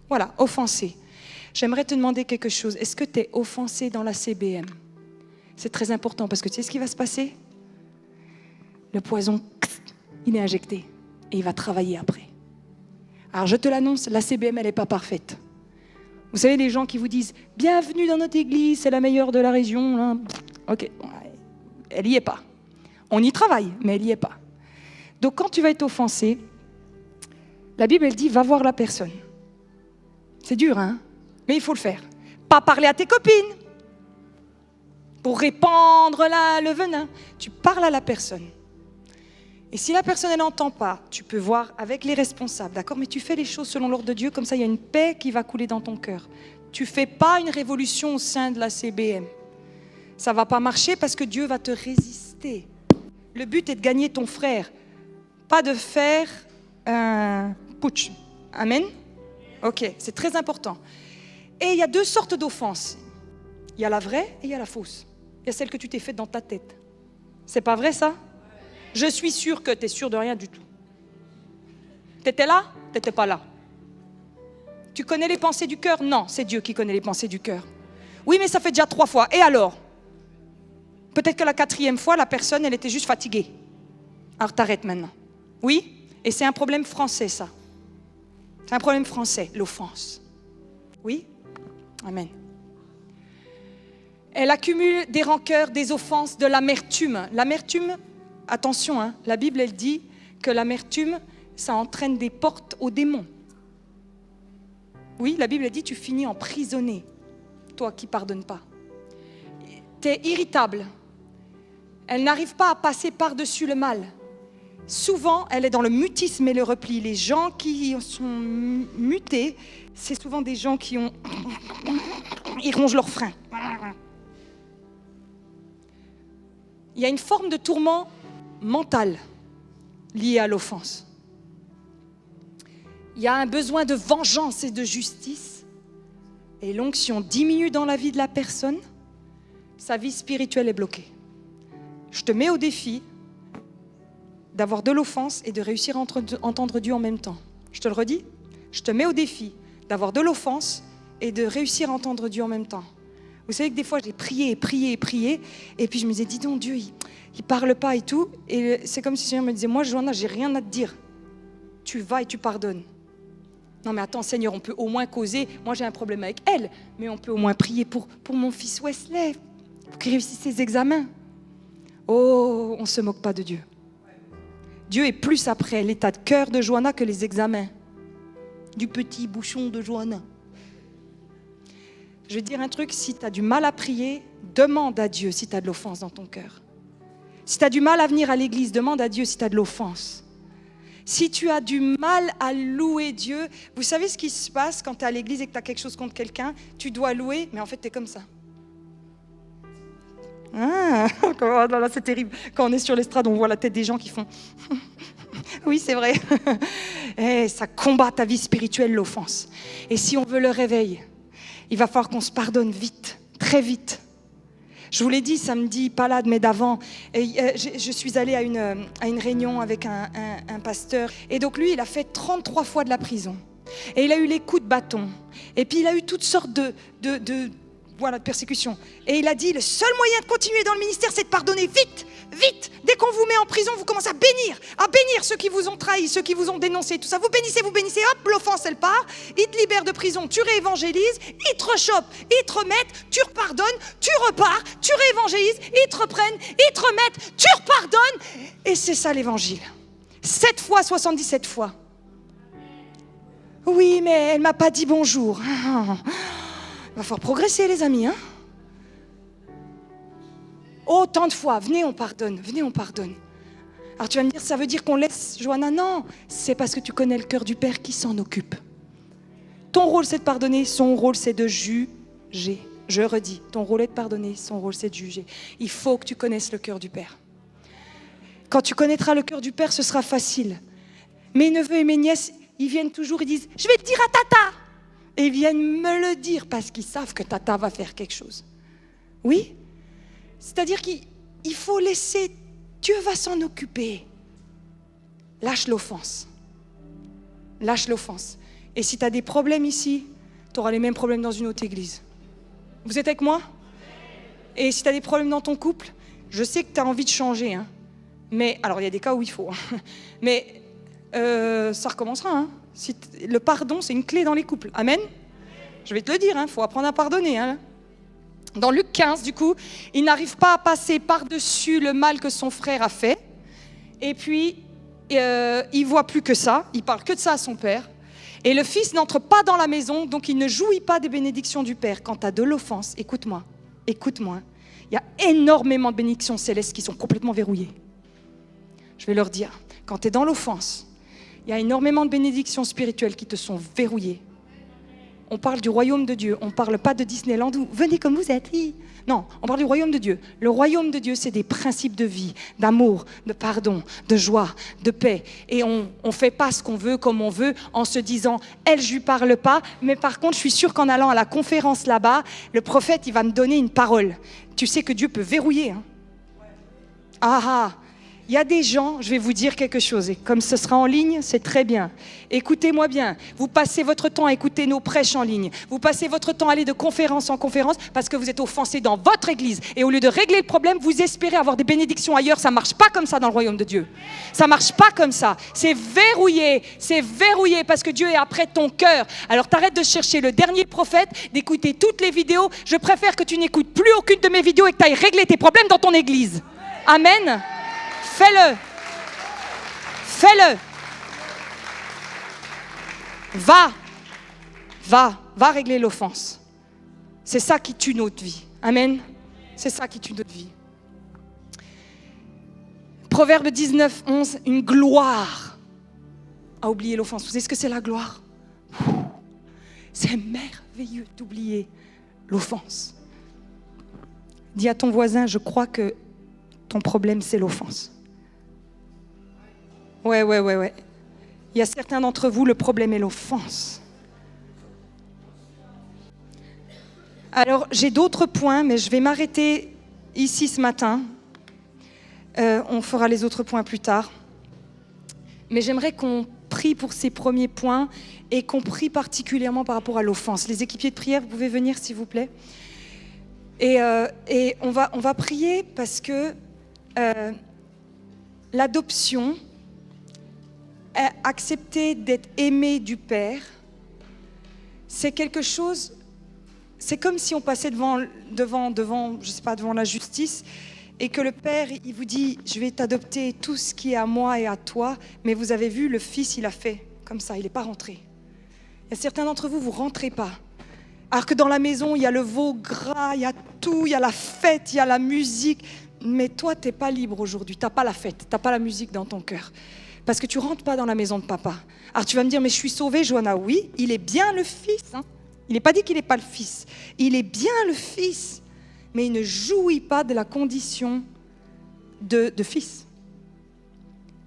Voilà, offensé. J'aimerais te demander quelque chose. Est-ce que tu es offensé dans la CBM? C'est très important parce que tu sais ce qui va se passer? Le poison, il est injecté et il va travailler après. Alors je te l'annonce, la CBM, elle n'est pas parfaite. Vous savez, les gens qui vous disent « Bienvenue dans notre église, c'est la meilleure de la région. » Là. Ok, elle n'y est pas. On y travaille, mais elle n'y est pas. Donc quand tu vas être offensé, la Bible, elle dit « Va voir la personne. » C'est dur, hein? Mais il faut le faire. Pas parler à tes copines pour répandre le venin. Tu parles à la personne. Et si la personne, elle n'entend pas, tu peux voir avec les responsables, d'accord? Mais tu fais les choses selon l'ordre de Dieu, comme ça, il y a une paix qui va couler dans ton cœur. Tu ne fais pas une révolution au sein de la CBM. Ça ne va pas marcher parce que Dieu va te résister. Le but est de gagner ton frère, pas de faire un putsch. Amen? Ok, c'est très important. Et il y a deux sortes d'offenses. Il y a la vraie et il y a la fausse. Il y a celle que tu t'es faite dans ta tête. C'est pas vrai ça? Je suis sûre que tu es sûre de rien du tout. Tu étais là? Tu n'étais pas là. Tu connais les pensées du cœur? Non, c'est Dieu qui connaît les pensées du cœur. Oui, mais ça fait déjà 3 fois. Et alors? Peut-être que la 4e fois, la personne, elle était juste fatiguée. Alors t'arrêtes maintenant. Oui? Et c'est un problème français, ça. C'est un problème français, l'offense. Oui? Amen. Elle accumule des rancœurs, des offenses, de l'amertume. L'amertume, attention, hein, la Bible, elle dit que l'amertume, ça entraîne des portes aux démons. Oui, la Bible, elle dit tu finis emprisonné, toi qui ne pardonnes pas. Tu es irritable. Elle n'arrive pas à passer par-dessus le mal. Souvent, elle est dans le mutisme et le repli. Les gens qui sont mutés, c'est souvent des gens qui ont... Ils rongent leurs freins. Il y a une forme de tourment mental lié à l'offense. Il y a un besoin de vengeance et de justice. Et l'onction diminue dans la vie de la personne. Sa vie spirituelle est bloquée. Je te mets au défi d'avoir de l'offense et de réussir à entendre Dieu en même temps. Je te le redis, je te mets au défi d'avoir de l'offense et de réussir à entendre Dieu en même temps. Vous savez que des fois, j'ai prié, et puis je me disais, dis donc, Dieu, il parle pas et tout. Et c'est comme si le Seigneur me disait, moi, Johanna, j'ai rien à te dire. Tu vas et tu pardonnes. Non, mais attends, Seigneur, on peut au moins causer. Moi, j'ai un problème avec elle, mais on peut au moins prier pour mon fils Wesley, pour qu'il réussisse ses examens. Oh, on ne se moque pas de Dieu. Dieu est plus après l'état de cœur de Johanna que les examens du petit bouchon de Johanna. Je vais te dire un truc, si tu as du mal à prier, demande à Dieu si tu as de l'offense dans ton cœur. Si tu as du mal à venir à l'église, demande à Dieu si tu as de l'offense. Si tu as du mal à louer Dieu, vous savez ce qui se passe quand tu es à l'église et que tu as quelque chose contre quelqu'un, tu dois louer, mais en fait tu es comme ça. Ah, là, c'est terrible. Quand on est sur l'estrade, on voit la tête des gens qui font oui, c'est vrai. Et ça combat ta vie spirituelle, l'offense. Et si on veut le réveil, il va falloir qu'on se pardonne vite, très vite. Je vous l'ai dit samedi, pas là, mais d'avant. Je suis allée à une réunion avec un pasteur. Et donc lui, il a fait 33 fois de la prison. Et il a eu les coups de bâton. Et puis il a eu toutes sortes de persécutions. Et il a dit, le seul moyen de continuer dans le ministère, c'est de pardonner vite, vite. Dès qu'on vous met en prison, vous commencez à bénir ceux qui vous ont trahi, ceux qui vous ont dénoncé, tout ça. Vous bénissez, hop, l'offense, elle part. Ils te libèrent de prison, tu réévangélises, ils te rechopent, ils te remettent, tu repardonnes, tu repars, tu réévangélises, ils te reprennent, ils te remettent, tu repardonnes. Et c'est ça l'évangile. 7 fois, 77 fois. Oui, mais elle ne m'a pas dit bonjour. Il va falloir progresser, les amis. Hein? Autant de fois, venez, on pardonne. Alors tu vas me dire, ça veut dire qu'on laisse Johanna? Non, c'est parce que tu connais le cœur du Père qui s'en occupe. Ton rôle, c'est de pardonner. Son rôle, c'est de juger. Je redis, ton rôle est de pardonner. Son rôle, c'est de juger. Il faut que tu connaisses le cœur du Père. Quand tu connaîtras le cœur du Père, ce sera facile. Mes neveux et mes nièces, ils viennent toujours, ils disent, je vais te dire à Tata. Et ils viennent me le dire parce qu'ils savent que Tata va faire quelque chose. Oui? C'est-à-dire qu'il faut laisser, Dieu va s'en occuper. Lâche l'offense. Lâche l'offense. Et si tu as des problèmes ici, tu auras les mêmes problèmes dans une autre église. Vous êtes avec moi? Et si tu as des problèmes dans ton couple, je sais que tu as envie de changer. Hein. Mais, alors il y a des cas où il faut. Hein. Mais ça recommencera. Hein. Le pardon, c'est une clé dans les couples. Amen. Je vais te le dire, il faut apprendre à pardonner. Hein. Dans Luc 15, du coup, il n'arrive pas à passer par-dessus le mal que son frère a fait. Et puis, il voit plus que ça. Il parle que de ça à son père. Et le fils n'entre pas dans la maison, donc il ne jouit pas des bénédictions du père. Quand tu as de l'offense, écoute-moi. Il y a énormément de bénédictions célestes qui sont complètement verrouillées. Je vais leur dire, quand tu es dans l'offense, il y a énormément de bénédictions spirituelles qui te sont verrouillées. On parle du royaume de Dieu, on ne parle pas de Disneyland où venez comme vous êtes. Non, on parle du royaume de Dieu. Le royaume de Dieu, c'est des principes de vie, d'amour, de pardon, de joie, de paix. Et on ne fait pas ce qu'on veut comme on veut en se disant « elle, je lui parle pas ». Mais par contre, je suis sûre qu'en allant à la conférence là-bas, le prophète, il va me donner une parole. Tu sais que Dieu peut verrouiller. Hein. Il y a des gens, je vais vous dire quelque chose, et comme ce sera en ligne, c'est très bien. Écoutez-moi bien, vous passez votre temps à écouter nos prêches en ligne, vous passez votre temps à aller de conférence en conférence parce que vous êtes offensés dans votre église. Et au lieu de régler le problème, vous espérez avoir des bénédictions ailleurs. Ça ne marche pas comme ça dans le royaume de Dieu. Ça ne marche pas comme ça. C'est verrouillé parce que Dieu est après ton cœur. Alors t'arrêtes de chercher le dernier prophète, d'écouter toutes les vidéos. Je préfère que tu n'écoutes plus aucune de mes vidéos et que tu ailles régler tes problèmes dans ton église. Amen. Fais-le. Va régler l'offense. C'est ça qui tue notre vie. Amen. C'est ça qui tue notre vie. Proverbe 19, 11, une gloire à oublier l'offense. Vous savez ce que c'est la gloire? C'est merveilleux d'oublier l'offense. Dis à ton voisin, je crois que ton problème c'est l'offense. Ouais. Il y a certains d'entre vous, le problème est l'offense. Alors, j'ai d'autres points, mais je vais m'arrêter ici ce matin. On fera les autres points plus tard. Mais j'aimerais qu'on prie pour ces premiers points et qu'on prie particulièrement par rapport à l'offense. Les équipiers de prière, vous pouvez venir, s'il vous plaît. Et on va prier parce que l'adoption, accepter d'être aimé du Père, c'est quelque chose, c'est comme si on passait devant, je sais pas, devant la justice et que le Père, il vous dit, je vais t'adopter tout ce qui est à moi et à toi, mais vous avez vu, le Fils, il a fait comme ça, il n'est pas rentré. Il y a certains d'entre vous, vous ne rentrez pas. Alors que dans la maison, il y a le veau gras, il y a tout, il y a la fête, il y a la musique, mais toi, tu n'es pas libre aujourd'hui, tu n'as pas la fête, tu n'as pas la musique dans ton cœur. Parce que tu ne rentres pas dans la maison de papa. Alors tu vas me dire, mais je suis sauvée, Johanna. Oui, il est bien le Fils. Hein. Il n'est pas dit qu'il n'est pas le Fils. Il est bien le Fils. Mais il ne jouit pas de la condition de Fils.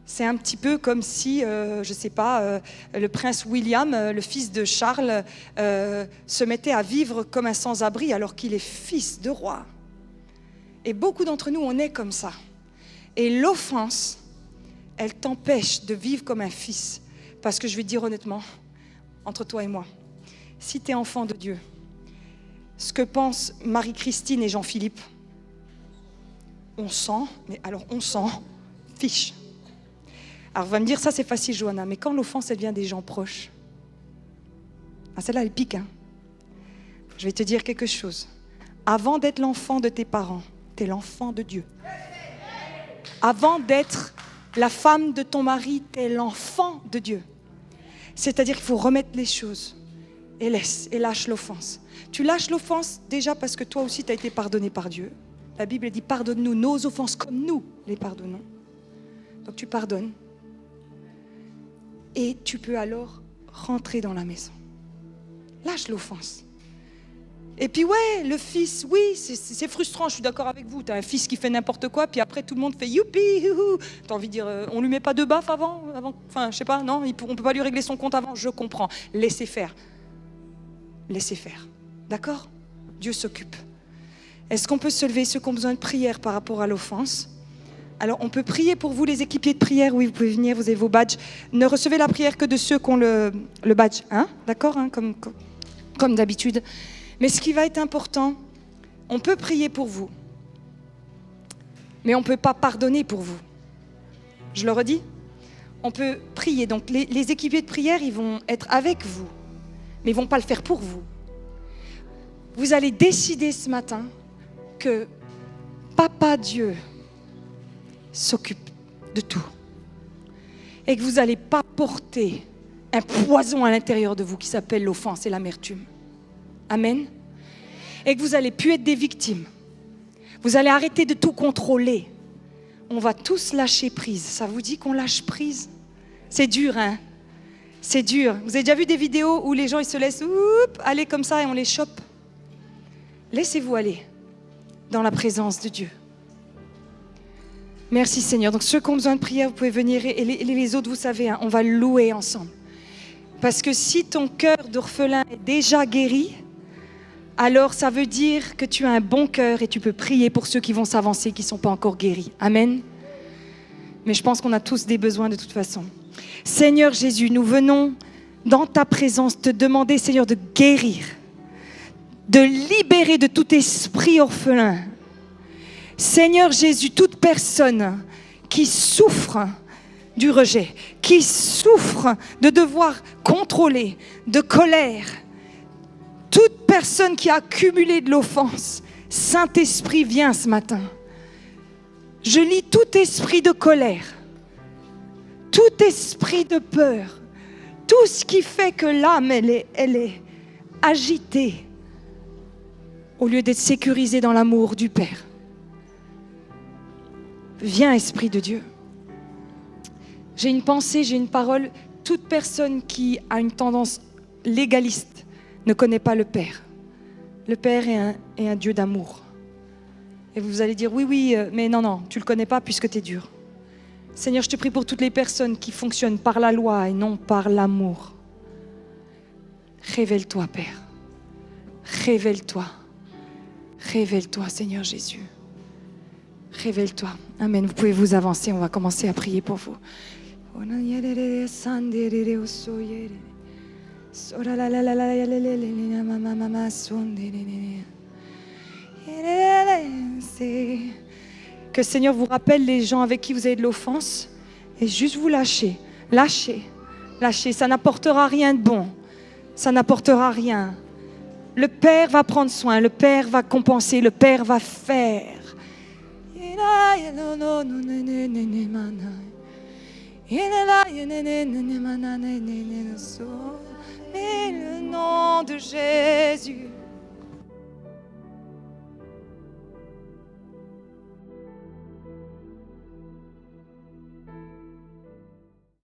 C'est un petit peu comme si, je ne sais pas, le prince William, le fils de Charles, se mettait à vivre comme un sans-abri alors qu'il est fils de roi. Et beaucoup d'entre nous, on est comme ça. Et l'offense, elle t'empêche de vivre comme un fils. Parce que je vais te dire honnêtement, entre toi et moi, si tu es enfant de Dieu, ce que pensent Marie-Christine et Jean-Philippe, on s'en fiche. Alors, on va me dire, ça c'est facile, Johanna, mais quand l'offense, elle vient des gens proches, celle-là, elle pique. Hein. Je vais te dire quelque chose. Avant d'être l'enfant de tes parents, tu es l'enfant de Dieu. Avant d'être la femme de ton mari, tu es l'enfant de Dieu. C'est-à-dire qu'il faut remettre les choses et lâche l'offense. Tu lâches l'offense déjà parce que toi aussi, tu as été pardonné par Dieu. La Bible dit, pardonne-nous nos offenses comme nous les pardonnons. Donc tu pardonnes. Et tu peux alors rentrer dans la maison. Lâche l'offense. Et puis ouais, le fils, oui, c'est frustrant, je suis d'accord avec vous. Tu as un fils qui fait n'importe quoi, puis après tout le monde fait youpi, youhou. Tu as envie de dire, on lui met pas de baffe avant, enfin, je sais pas, non, on peut pas lui régler son compte avant, je comprends. Laissez faire. D'accord? Dieu s'occupe. Est-ce qu'on peut se lever, ceux qui ont besoin de prière par rapport à l'offense? Alors, on peut prier pour vous, les équipiers de prière. Oui, vous pouvez venir, vous avez vos badges. Ne recevez la prière que de ceux qui ont le badge. Hein? D'accord, hein? Comme d'habitude. Mais ce qui va être important, on peut prier pour vous. Mais on ne peut pas pardonner pour vous. Je le redis. On peut prier. Donc, les équipiers de prière, ils vont être avec vous. Mais ils ne vont pas le faire pour vous. vous allez décider ce matin que Papa Dieu s'occupe de tout. Et que vous n'allez pas porter un poison à l'intérieur de vous qui s'appelle l'offense et l'amertume. Amen. Et que vous n'allez plus être des victimes. Vous allez arrêter de tout contrôler. On va tous lâcher prise. Ça vous dit qu'on lâche prise? C'est dur, hein? C'est dur. Vous avez déjà vu des vidéos où les gens ils se laissent aller comme ça et on les chope? Laissez-vous aller dans la présence de Dieu. Merci Seigneur. Donc ceux qui ont besoin de prière, vous pouvez venir. Et les autres, vous savez, hein, on va louer ensemble. Parce que si ton cœur d'orphelin est déjà guéri, alors ça veut dire que tu as un bon cœur et tu peux prier pour ceux qui vont s'avancer, qui ne sont pas encore guéris. Amen. Mais je pense qu'on a tous des besoins de toute façon. Seigneur Jésus, nous venons dans ta présence te demander, Seigneur, de guérir, de libérer de tout esprit orphelin. Seigneur Jésus, toute personne qui souffre du rejet, qui souffre de devoir contrôler, de colère, toute personne qui a accumulé de l'offense, Saint-Esprit, viens ce matin. Je lis tout esprit de colère, tout esprit de peur, tout ce qui fait que l'âme, elle est agitée, au lieu d'être sécurisée dans l'amour du Père. Viens, Esprit de Dieu. J'ai une pensée, j'ai une parole. Toute personne qui a une tendance légaliste ne connaît pas le Père. Le Père est un Dieu d'amour. Et vous allez dire, oui, mais non, tu ne le connais pas puisque tu es dur. Seigneur, je te prie pour toutes les personnes qui fonctionnent par la loi et non par l'amour. Révèle-toi, Père. Révèle-toi. Révèle-toi, Seigneur Jésus. Révèle-toi. Amen. Vous pouvez vous avancer. On va commencer à prier pour vous. Que le Seigneur vous rappelle les gens avec qui vous avez de l'offense et juste vous lâcher. Lâchez. Ça n'apportera rien de bon. Ça n'apportera rien. Le Père va prendre soin. Le Père va compenser. Le Père va faire. Le nom de Jésus.